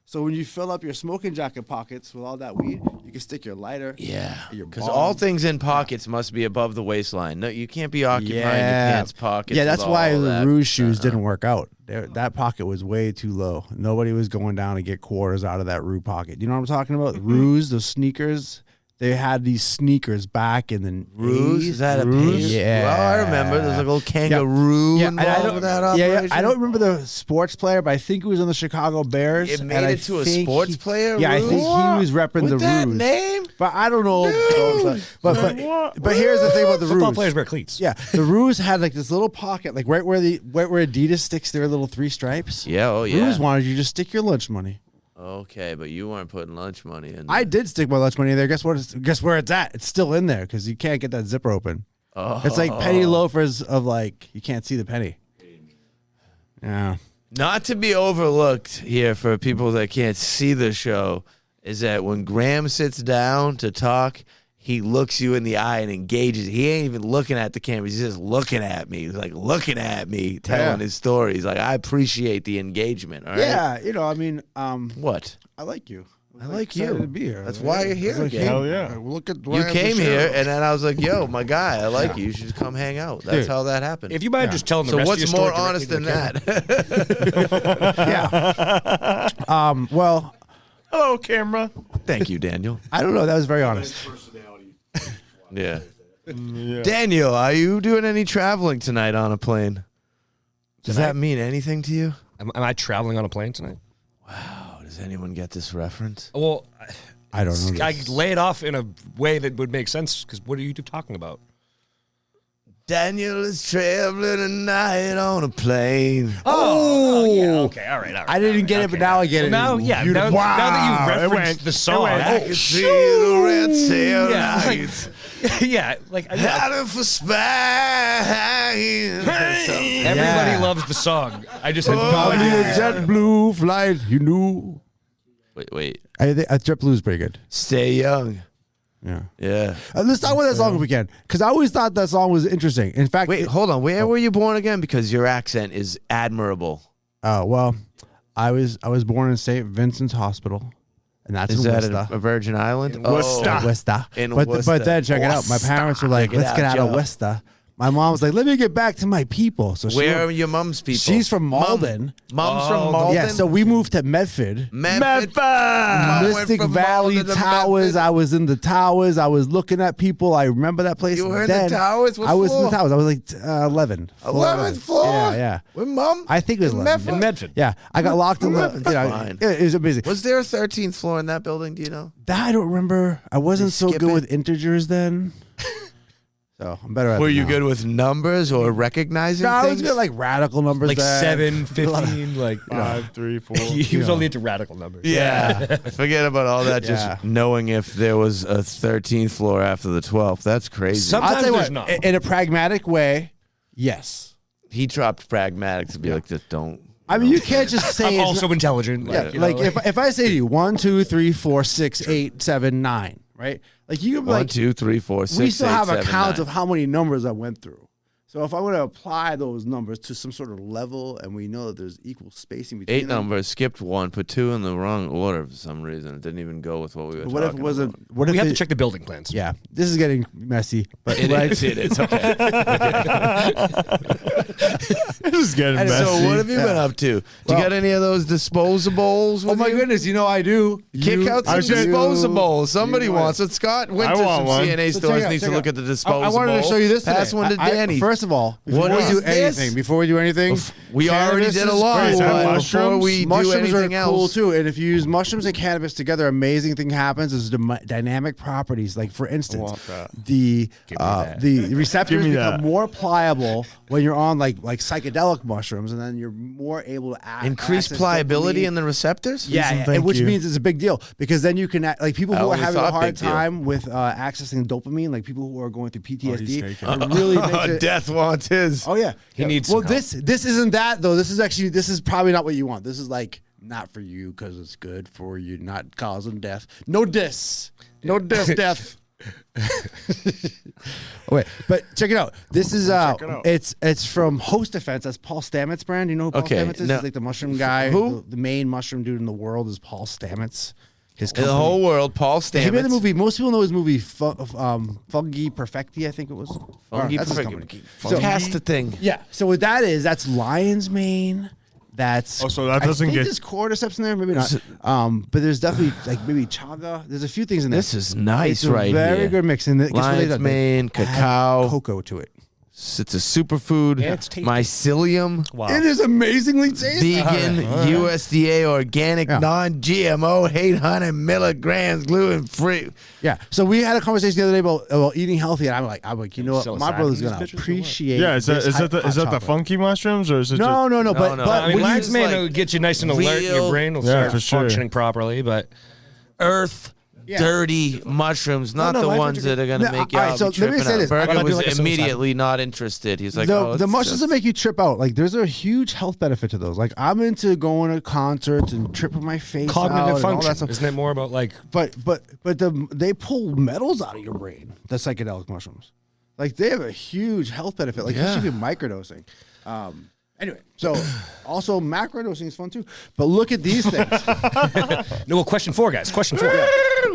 So when you fill up your smoking jacket pockets with all that weed, you can stick your lighter. Yeah. Your Because bong. all things in pockets must be above the waistline. No, you can't be occupying your pants pockets. Yeah, that's with why all the that. Rouge shoes didn't work out. That pocket was way too low. Nobody was going down to get quarters out of that Rouge pocket. You know what I'm talking about? Rouge, those sneakers. They had these sneakers back in the Rouge? 80s. Is that a Rouge? paint? Yeah. Well, I remember. There's like a little kangaroo and I involved don't- with that yeah, operation. I don't remember the sports player, but I think he was on the Chicago Bears. It made and I it to a think sports player, Yeah, I think he Rouge? was repping With the that Rouge. name? But I don't know. But here's the thing about the Football Rouge. players wear cleats. Yeah, the Rouge had like this little pocket, like right where Adidas sticks their little 3 stripes. Yeah, oh yeah. Rouge wanted you to just stick your lunch money. Okay, but you weren't putting lunch money in there. I did stick my lunch money in there. Guess what? Guess where it's at? It's still in there because you can't get that zipper open. Oh. It's like penny loafers of like you can't see the penny. Yeah. Not to be overlooked here for people that can't see the show is that when Graham sits down to talk, he looks you in the eye and engages. He ain't even looking at the camera. He's just looking at me. He's like looking at me, telling his stories. Like, I appreciate the engagement. All right? Yeah, you know, I mean, What? I like you. I like Excited you. to be here. That's why you're here again. Hell yeah. Look at You came here, and then I was like, yo, my guy, I like you. You should come hang out. That's Dude. how that happened. If you mind just telling the So rest what's of your more story honest than directly to the that? yeah. Well, Hello, camera. Thank you, Daniel. I don't know. That was very honest. Yeah. Yeah. Daniel, are you doing any traveling tonight on a plane? Does that mean anything to you? Am I traveling on a plane tonight? Oh, does anyone get this reference? Well, I don't know. I lay it off in a way that would make sense because what are you two talking about? Daniel is traveling tonight on a plane. Oh, yeah. Okay. All right. I didn't get it, but now I get it. Now, yeah. Now, Beautiful. now that Wow, you it referenced went- the song, I can see the red sail Yeah, like- lights. yeah, like yeah, Howling for Spain. everybody Yeah. loves the song. I just had Probably no a idea. JetBlue flight, you knew. Wait. I think JetBlue is pretty good. Stay young. Yeah. Yeah. Let's talk about that song if we can, because I always thought that song was interesting. In fact, Wait, hold on. Where were you born again? Because your accent is admirable. well, I was born in St. Vincent's Hospital, and that's Is in that Worcester. a Virgin Island? Worcester. Worcester. In but Worcester. then check it out. My parents were like, Check it "Let's get out, out of Joe. Worcester." My mom was like, "Let me get back to my people." So Where are your mom's people? she's from Malden. Mom's from Malden? Yeah, so we moved to Medford. Memphis. Mom went Mystic from Valley Malden to Towers. Memphis. I was in the towers. I was looking at people. I remember that place. You were in Then the towers? What I was in floor? the towers. I was like 11. 11th floor? Yeah. With Mom? I think it was In 11. Medford? In Medford. Yeah, I got locked in the. 11th, You know, fine. it was amazing. Was there a 13th floor in that building? Do you know? That I don't remember. I wasn't so skip good it? with integers then. So I'm better at Were it you now. good with numbers or recognizing No, I things? was good at, like radical numbers. Like then. 7, 15, like 5, 3, 4. he was only into radical numbers. Yeah. Forget about all that. Just Yeah. knowing if there was a 13th floor after the 12th. That's crazy. Sometimes I'll tell you there's what, not. in a pragmatic way, yes. He dropped pragmatic to be like, just don't. I mean, you can't just say I'm it's also intelligent. Yeah, Like, you know, like if I say to you 1, 2, 3, 4, 6, 8, 7, 9, right? Like you can be 1, like 2, 3, 4, 6, we still 8, have 7, a count 9. of how many numbers I went through. So if I want to apply those numbers to some sort of level, and we know that there's equal spacing between 8 them, numbers, skipped 1, put 2 in the wrong order for some reason. It didn't even go with what we were What if it talking wasn't? about. What if we have to it- check the building plans. Yeah, this is getting messy, but It right- is. It is. Okay. This is getting And messy. so what have you been up to? Do you got any of those disposables with Oh my you? goodness, you know I do. Kick You- out some I should- disposables. Somebody you- wants it. Scott went to want some one. CNA So stores. check Needs out- to look at the disposable. I wanted to show you this today. Pass one to Danny. First of all, before What we is do this? anything, we already did a is lot. Wait, is that But before mushrooms? we do mushrooms anything are cool else, too, and if you use mushrooms and cannabis together, amazing thing happens. Is dynamic properties. Like for instance, want that. the that. the receptors Give me become that. more pliable when you're on like psychedelic mushrooms, and then you're more able to increase access pliability dopamine. in the receptors. Yeah, Listen, yeah, thank which you. means it's a big deal because then you can like people I who are always having a thought hard big deal. time with accessing dopamine, like people who are going through PTSD, taking it really makes it. Death wants his. Oh yeah, He needs Well, some help. this isn't that though. This is probably not what you want. This is like not for you because it's good for you, not causing death. No diss, death. Wait, but check it out. This is Check it out. it's from Host Defense. That's Paul Stamets' brand. You know who Paul Okay, Stamets is? no. He's like the mushroom guy. Who? The main mushroom dude in the world is Paul Stamets. His In the company. whole world, Paul Stamets. He made the movie. Most people know his movie, Fungi Perfecti, I think it was. Fungi That's his Perfecti. company. So, Cast the thing. yeah. So what that is, that's lion's mane. That's Oh, so that doesn't I think get- there's cordyceps in there, maybe not. But there's definitely like maybe chaga. There's a few things in there. This is nice it's a right very here. good mix. And guess what they Lion's done? mane, They add cacao. cocoa to it. It's a superfood. Yeah, it's tasty. Mycelium. Wow. It is amazingly tasty. Vegan, USDA, organic, Yeah. non-GMO, 800 milligrams, gluten-free. Yeah. So we had a conversation the other day about eating healthy, and I'm like, you know what? So my sad brother's in these gonna pictures or what? appreciate. Yeah, is that this is that the hot is that the chocolate. funky mushrooms or is it No, no, no. But no. but I mean, when you- lion's mane like will get you nice and alert. real- Your brain will Yeah, start for sure. functioning properly. But Earth, Yeah. dirty mushrooms, not no, the life ones engineering. that are going to No, make you all right, out so be let me tripping say out. this. Why Berger don't I do was like a immediately not interested. He's like, the oh, the it's mushrooms just- that make you trip out, like there's a huge health benefit to those. Like I'm into going to concerts and tripping my face out cognitive and all that function, stuff. isn't it more about like But they pull metals out of your brain. The psychedelic mushrooms, like they have a huge health benefit. Like Yeah. especially if you're microdosing. Anyway, so also macrodosing is fun too. But look at these things. no? Well, question 4, guys. Question 4.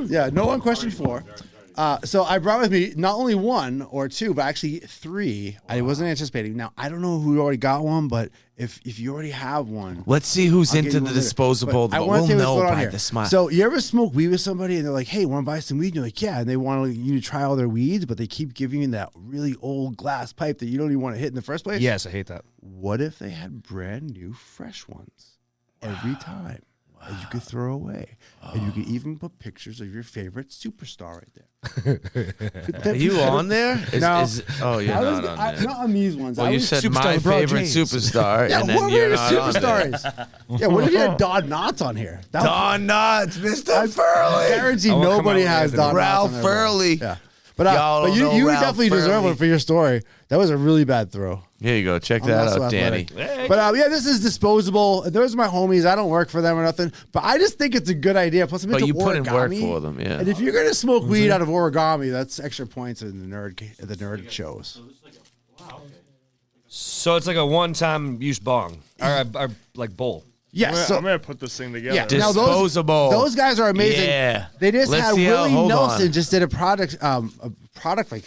Yeah, no one question 4. So I brought with me not only 1 or 2, but actually 3. I wasn't anticipating. Now I don't know who already got one, but if you already have one, Let's see who's I'll get into you the one later. disposable. But I But wanna we'll tell you what's know going on by here. the smile. So you ever smoke weed with somebody and they're like, "Hey, want to buy some weed?" And you're like, "Yeah," and they want you to try all their weeds, but they keep giving you that really old glass pipe that you don't even want to hit in the first place. Yes, I hate that. What if they had brand new, fresh ones every time? And you could throw away, and you could even put pictures of your favorite superstar right there. Are you on there? No. Oh, you're I was, not on there. not on these ones. Well, I you was said Superstar my LeBron favorite James. superstar, Yeah, and what then were you're your not on there. superstars? Yeah, what if you had Don Knotts on here? That Don Knotts, Mr. I Furley. guarantee I will come nobody out has with Don Knotts Ralph on their brand. Furley. Yeah. Y'all But don't you know Ralph definitely deserve Furley. one for your story. That was a really bad throw. Here you go. Check I'm that not so out, Danny. athletic. But yeah, this is disposable. Those are my homies. I don't work for them or nothing. But I just think it's a good idea. Plus, I'm But into you put in work origami. for them, yeah. And if you're gonna smoke weed out of origami, that's extra points in the nerd shows. So it's like a one-time use bong or like bowl. Yes. So I'm gonna put this thing together. yeah, Dis- now Disposable. Those guys are amazing. Yeah. They just Let's had see how- Willie hold Nelson on. just did a product like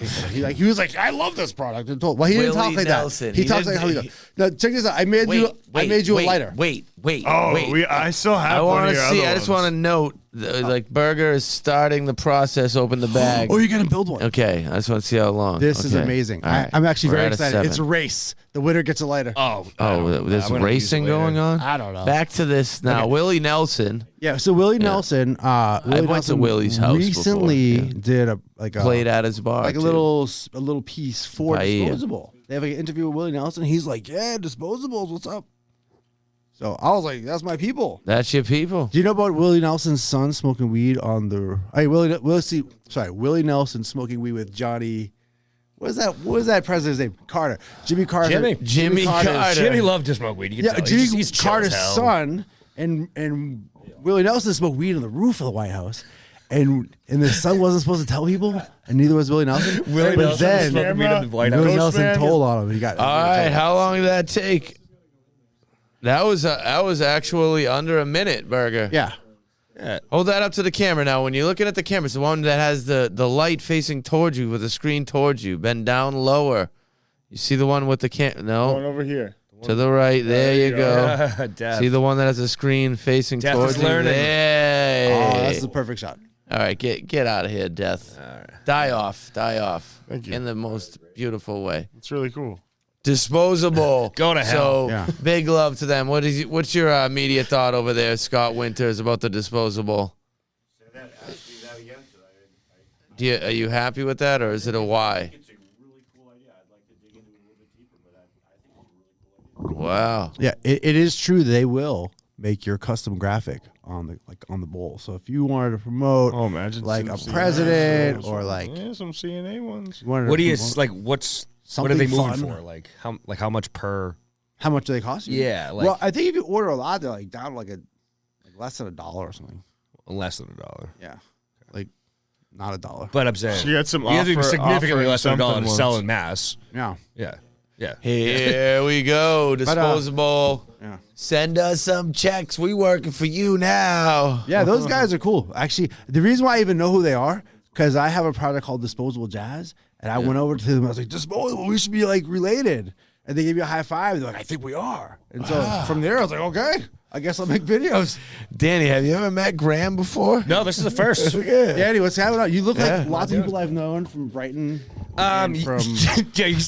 he was like, I love this product. And told, well, he didn't talk Willie like Nelson. that. He He talks like didn't- how he goes. Now check this out. I made you a lighter. Wait. Oh, wait. I still have I one want of to your see. other I just ones. want to note, like Berger is starting the process. Open the bag. Oh, you're gonna build one. Okay, I just want to see how long. This is Okay. amazing. All right. I'm actually We're very at a excited. It's a 7. race. The winner gets a lighter. Oh, There's I'm gonna use racing it later. going on. I don't know. Back to this now. Willie Nelson Yeah. So Willie Nelson. went to Nelson Willie's house recently before, yeah. did a played at his bar. like a too. little piece for Bahia. disposable. They have like an interview with Willie Nelson. He's like, yeah, disposables. What's up? So I was like, that's my people. That's your people. Do you know about Willie Nelson's son smoking weed on the? Hey, Willie Nelson smoking weed with Johnny. What was that president's name? Carter. Jimmy Carter. Jimmy Carter. Jimmy loved to smoke weed. You can Yeah, tell. Jimmy He's chill as Carter's hell. son and Willie Nelson smoked weed on the roof of the White House. And the son wasn't supposed to tell people, and neither was Willie Nelson. Willie but Nelson was then smoking weed in the White Willie House. Nelson Man. told on him. He got All right, how long did that take? That was actually under a minute, Berger. Yeah. Hold that up to the camera now. When you're looking at the camera, it's the one that has the light facing towards you with the screen towards you. Bend down lower. You see the one with the Going No, over here. to the right. There you go. Death. See the one that has a screen facing Death towards is you. learning. Hey. Oh, that's the perfect shot. All right, get out of here, Death. Die off. Thank you. In the most beautiful way. It's really cool. Disposable. Go to hell. So Yeah. big love to them. What's your immediate thought over there, Scott Winters, about the disposable? Are you happy with that, or is it a why? Wow. Yeah, it is true. They will make your custom graphic on the bowl. So if you wanted to promote, Oh, imagine like some a CNA president ones. or like Yeah, some CNA ones. you wanted to What do you promote- like? What Something are they moving fun. for? Like how much per? How much do they cost you? Yeah, like- well, I think if you order a lot, they're like down to like less than $1 or something. Less than $1. Yeah, like Not $1. But I'm saying She had some you have to be offer- significantly offering less than $1 to something sell once. in mass. Yeah. Yeah. Yeah. Here we go. Disposable. Yeah. Send us some checks. We working for you now. Yeah, those guys are cool. Actually, the reason why I even know who they are, because I have a product called Disposable Jazz, and I went over to them. I was like, Disposable, we should be like related. And they gave me a high five. They're like, I think we are. And so from there, I was like, okay, I guess I'll make videos. Danny, have you ever met Graham before? No, this is the first. Danny, what's happening? You look like lots of people I've known from Brighton. and from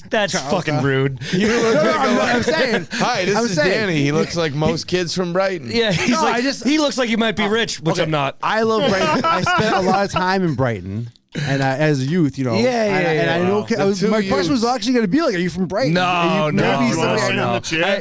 That's fucking rude. You look I'm saying. Hi, this I'm is saying. Danny. He looks like most kids from Brighton. Yeah, he's No, like, I just- he looks like he might be rich, which I'm not. I love Brighton. I spent a lot of time in Brighton. And as a youth, you know, and I know my question was actually going to be like, "Are you from Brighton?" No, Are you, no, maybe You wanna somebody I sit in know.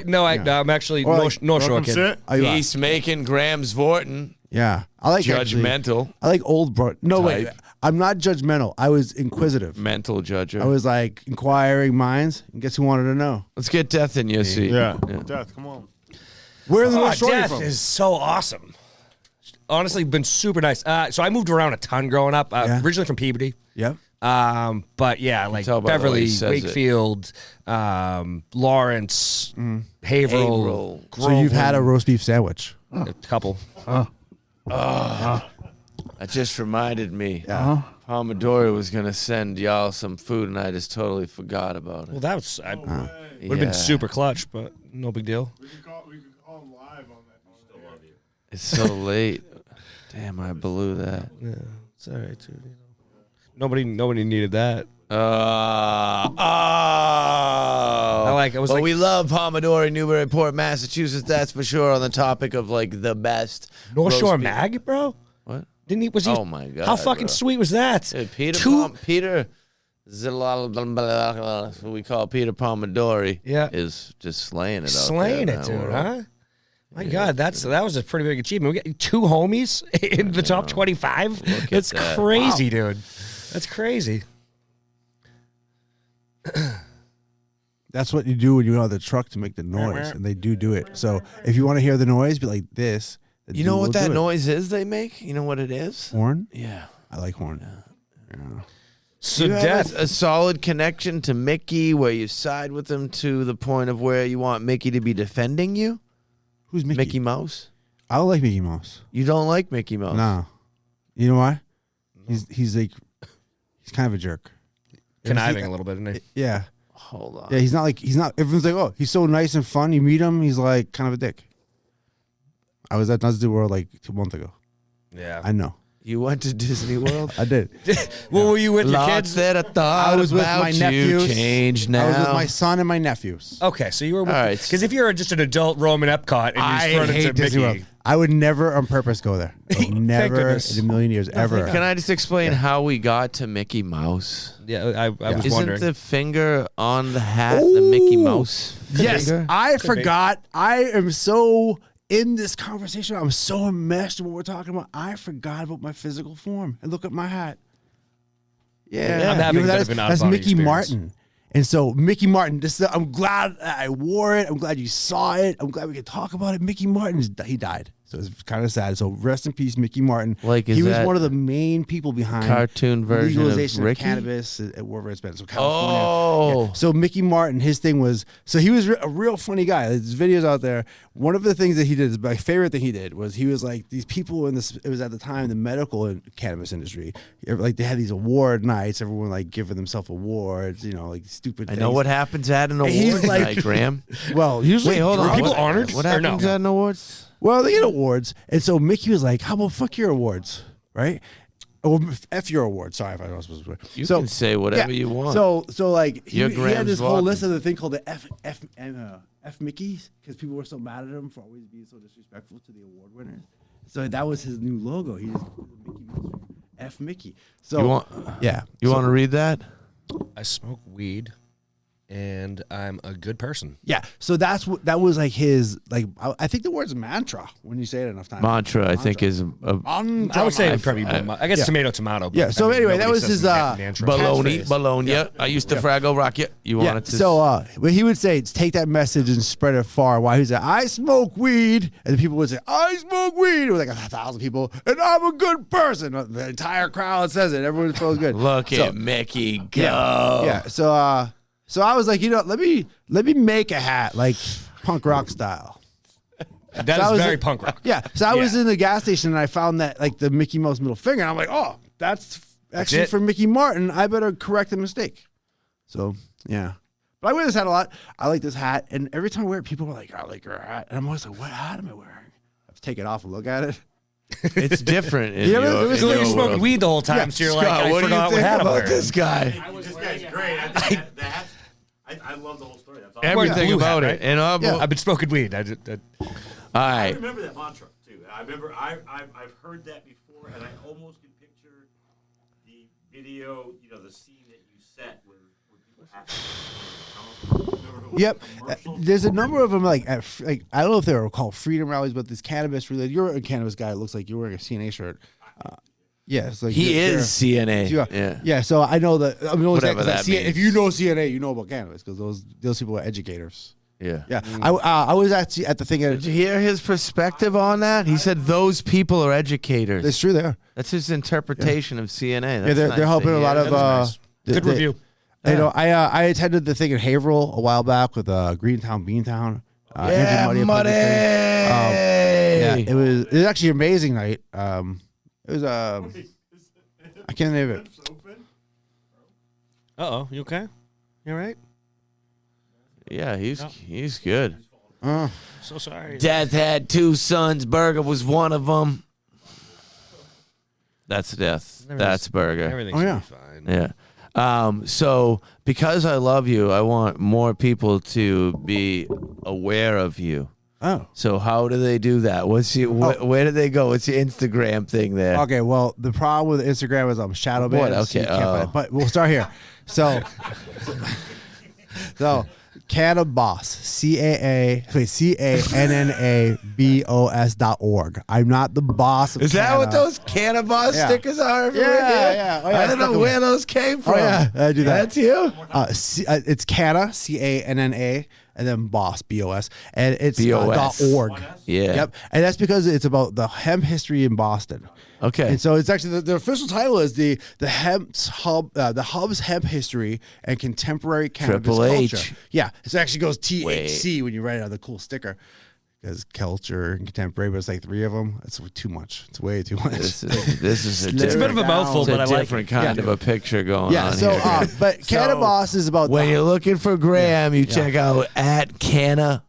the chair? I'm actually Or like, North Shore Welcome kid. sit. Oh, you are? Peacemaking Graham's Vorton. Yeah, I like actually- Judgmental. I like old bro. No, wait, Type. I'm not judgmental. I was inquisitive. Mental judger. I was like inquiring minds. And guess who wanted to know? Let's get Death in your seat. Yeah. Death, come on. Where are the North Shore Death from? is so awesome. Honestly, been super nice. So I moved around a ton growing up. Yeah. Originally from Peabody. Yep. But yeah, like tell by the way Beverly, he says it. Wakefield, Lawrence, Haverhill. So you've had a roast beef sandwich. A couple. That just reminded me. Pomodoro was going to send y'all some food, and I just totally forgot about Well, it. that was would have Yeah. been super clutch, but no big deal. We can call him live on that. Still love you. It's so late. Damn, I blew that. Yeah, it's all right, too. You know. Nobody needed that. I was well, like- we love Pomodoro, Newburyport, Massachusetts. That's for sure. On the topic of like the best North roast Shore beef. Mag, bro. What? Didn't he? Was he? Oh my god! How fucking bro. sweet was that? Dude, Peter Two- Peter what we call Peter Pomodori. Yeah. Is just slaying it. Slaying out it, there dude, now. huh? My God, that was a pretty big achievement. We got 2 homies in the top 25. at That's that. crazy, dude. That's crazy. That's what you do when you know the truck to make the noise, and they do it. So if you want to hear the noise, be like this. The You know dude what will that do it. noise is they make? You know what it is? Horn. Yeah. I like horn. So You have Death. a solid connection to Mickey where you side with him to the point of where you want Mickey to be defending you? Who's Mickey? Mickey Mouse? I don't like Mickey Mouse. You don't like Mickey Mouse? No. You know why? He's like he's kind of a jerk. Conniving a little bit, isn't he? Yeah. Hold on. Yeah, he's not. Everyone's like, oh, he's so nice and fun. You meet him, he's like kind of a dick. I was at Disney World like 2 months ago. Yeah. I know. You went to Disney World? I did. Well, were you with your Lots kids? that I thought I was with about my you nephews. changed now. I was with my son and my nephews. Okay, so you were with. All right. Because if you're just an adult roaming Epcot and you run into Disney World. Mickey. I would never on purpose go there. I would never goodness. in a million years ever. Can I just explain how we got to Mickey Mouse? Yeah, I was Isn't wondering. the finger on the hat the Mickey Mouse Yes, finger? I forgot. I am so in this conversation. I'm so enmeshed in what we're talking about. I forgot about my physical form. And look at my hat. Yeah. I'm having You know a that bit of an that's out-of-body Mickey experience. Martin. And so Mickey Martin, I'm glad I wore it. I'm glad you saw it. I'm glad we could talk about it. Mickey Martin, he died. So it's kind of sad. So rest in peace, Mickey Martin. Like, is he was that one of the main people behind cartoon version of legalization Ricky? cannabis at wherever it's been. So California. Oh. Yeah. So Mickey Martin, his thing was, so he was a real funny guy. There's videos out there. One of the things that he did, my favorite thing he did was he was like, these people in this, it was at the time the medical and cannabis industry, like they had these award nights, everyone like giving themselves awards, you know, like stupid I things. know what happens at an He's award like- night, Graham. Well, usually Wait, hold on. Were people What- honored What or no? happens at an awards? Well, they get awards. And so Mickey was like, how about fuck your awards, right? Or F your awards. Sorry if I was supposed to. You so, can say whatever you want. So like he Your had Graham's this whole walking. list of the thing called the F Mickeys because people were so mad at him for always being so disrespectful to the award winners. So that was his new logo. He just Mickey Mouse F Mickey. So You want- yeah. You So- want to read that? I smoke weed and I'm a good person. Yeah, so that was like his like I think the word's mantra when you say it enough times. Mantra, I think, is a I would say probably. I guess tomato. But Yeah. So anyway, that nobody was says his mantra. baloney. Bologna. I used to Fraggle Rocket. You Yeah. wanted to. So what he would say is take that message and spread it far. Why he'd say, I smoke weed, and the people would say, I smoke weed. It was like 1,000 people, and I'm a good person. The entire crowd says it. Everyone feels good. Look at Mickey go. Yeah. So I was like, let me make a hat like punk rock style. That So I is was very like- punk rock. Yeah. So I was in the gas station and I found that like the Mickey Mouse middle finger. And I'm like, oh, that's actually it. for Mickey Martin. I better correct the mistake. So yeah. But I wear this hat a lot. I like this hat. And every time I wear it, people are like, I like your hat. And I'm always like, what hat am I wearing? I have to take it off and look at it. It's different. In Yeah, but your, it was in So your you're smoking world. weed the whole time, Yeah. so you're Scott, like, I what do you forgot what think hat I'm about wearing. this guy? This guy's great. I think that I love the whole story. That's all. Everything blue hat, about right? it. And all Yeah. I've been smoking weed. I right. remember that mantra too. I remember I've heard that before, and I almost can picture the video. The scene that you set with people actually. Yep. There's a number of them like I don't know if they were called freedom rallies, but this cannabis related. You're a cannabis guy. It looks like you're wearing a CNA shirt. Yeah, it's like He they're- is CNA. Yeah. Yeah, so I know that. I mean, Whatever that means. if you know CNA, you know about cannabis because those people are educators. Yeah. Yeah, I was actually at the thing. Did you hear his perspective on that? He said those people are educators. It's true there. That's his interpretation of CNA. That's Yeah, they're nice to helping a hear. lot of. nice. Good Good review. You know, I attended the thing in Haverhill a while back with Greentown Beantown. Yeah, Andrew Muddy. played the thing. Yeah, it was actually an amazing night. It was I can't name it. Uh-oh, you okay? You all right? Yeah, he's good. So sorry. Death had two sons. Burger was one of them. That's death. That's Burger. Everything's Oh, yeah. fine. Yeah. So because I love you, I want more people to be aware of you. Oh. So how do they do that? Where do they go? What's your Instagram thing there? Okay, well, the problem with Instagram is I'm shadow banned. What? so you Okay, can't find it. But we'll start here. So Cannabos, CANNABOS.org. I'm not the boss of Is that what Canna. those Cannabos Yeah. stickers are everywhere? Yeah, here? yeah. Oh, yeah, I don't know fucking- where those came from. Oh, yeah, I do that. That's you? It's Canna, CANNA, and then Boss, BOS, and it's BOS. .org. Yeah. Yep, and that's because it's about the hemp history in Boston. Okay. And so it's actually the official title is the Hemp's Hub, the Hub's hemp history and contemporary cannabis Triple H. culture. Yeah, it actually goes THC when you write it on the cool sticker. Because culture and contemporary, but it's like three of them. It's too much. It's way too much. This is a It's a bit of a Down. mouthful, It's but I a like different it. kind of a picture going Yeah. on So, here. but Cannabos is about When the, you're looking for Graham, you check out at Cannabos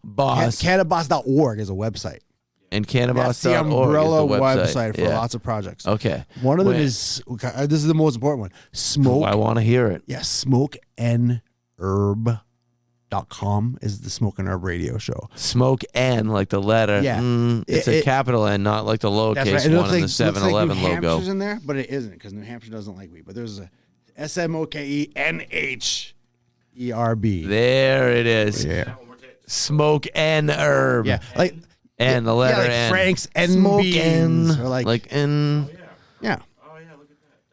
Cannabos.org is a website. and That's the Cannabos.org umbrella is the website for Yeah. lots of projects. Okay. One of them When- is this is the most important one. Smoke. I want to hear it. Yeah, smokeandherb.com is the Smoke and Herb radio show. Smoke N, like the letter. Yeah. It's It- a capital N, not like the That's right. lowercase It one in the looks 7-Eleven like New logo. Hampshire's in there, but it isn't because New Hampshire doesn't like weed. But there's a SMOKENHERB. There it is. Yeah. Smoke N herb. Yeah. Like And the letter like N. Frank's N Smoke beans, N. or like N. yeah.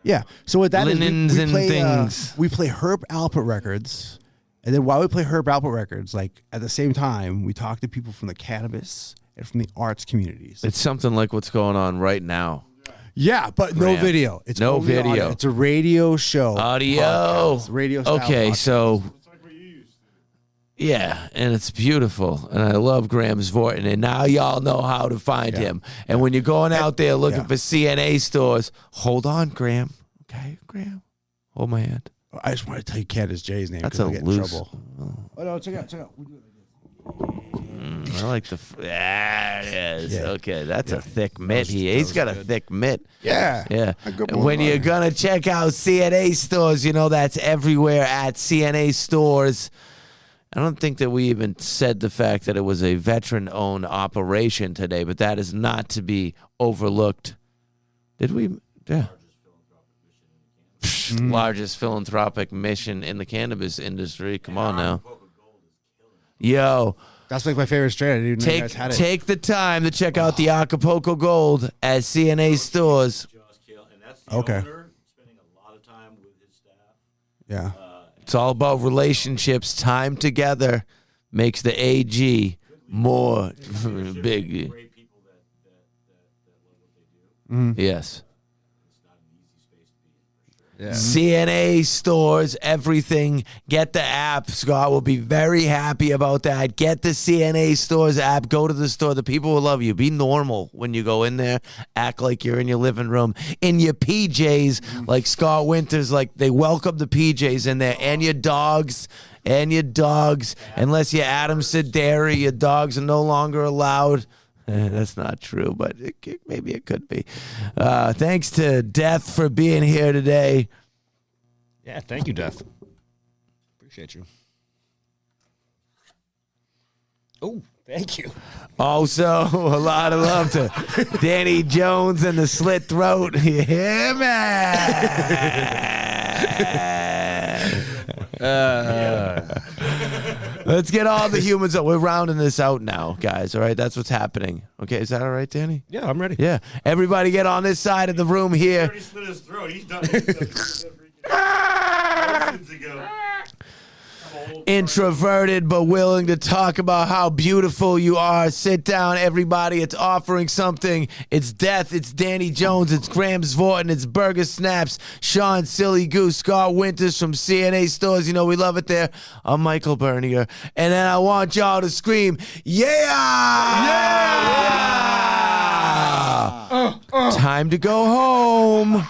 Yeah. So what that is, Linens we and play, things. we play Herb Alpert records, and then while we play Herb Alpert records, like at the same time, we talk to people from the cannabis and from the arts communities. It's something like what's going on right now. Yeah, but no Graham. video. It's No only video. audio. It's a radio show. Audio. podcast, radio style Okay, podcast. so yeah, and it's beautiful, and I love Graham's voice, and now y'all know how to find him. And when you're going out there looking for CNA stores, hold on, Graham. Okay, Graham, hold my hand. I just want to tell you Candace J's name. That's 'cause a I'll get in loose. trouble. Oh no, check it out. We do it like this. I like the. There it is. Yeah. Okay, that's a thick mitt. He's got a thick mitt. Yeah. Yeah. A good And when one. you're going to check out CNA stores, you know that's everywhere at CNA stores. I don't think that we even said the fact that it was a veteran-owned operation today, but that is not to be overlooked. Did we? Yeah. largest philanthropic mission in the cannabis industry. Come on now. Yo, That's like my favorite strain. I didn't even know you guys had it. take the time to check out the Acapulco Gold at CNA stores. And that's the Okay. owner spending a lot of time with his staff. Yeah. It's all about relationships. Time together makes the AG more big. Great people that love what they do. Yes. It's not an easy space to be in, for sure. CNA stores, everything. Get the app. Scott will be very happy about that. Get the CNA stores app. Go to the store. The people will love you. Be normal when you go in there. Act like you're in your living room. In your PJs, like Scott Winters, like they welcome the PJs in there. And your dogs. Unless you're Adam Sedaris, your dogs are no longer allowed. That's not true, but maybe it could be. Thanks to Death for being here today. Yeah, thank you, Death. Appreciate you. Oh, thank you. Also, a lot of love to Danny Jones and the Slit Throat. Yeah, man. Let's get all the humans up. We're rounding this out now, guys. All right, that's what's happening. Okay, is that all right, Danny? Yeah, I'm ready. Yeah. Everybody get on this side of the room here. Already slit his throat. He's done. He's done moments ago. Introverted but willing to talk about how beautiful you are. Sit down, everybody. It's offering something. It's Death. It's Danny Jones. It's Grams Vorton. It's Burger Snaps. Sean Silly Goose. Scott Winters from CNA Stores. You know we love it there. I'm Michael Bernier. And then I want y'all to scream, yeah! Yeah! Time to go home.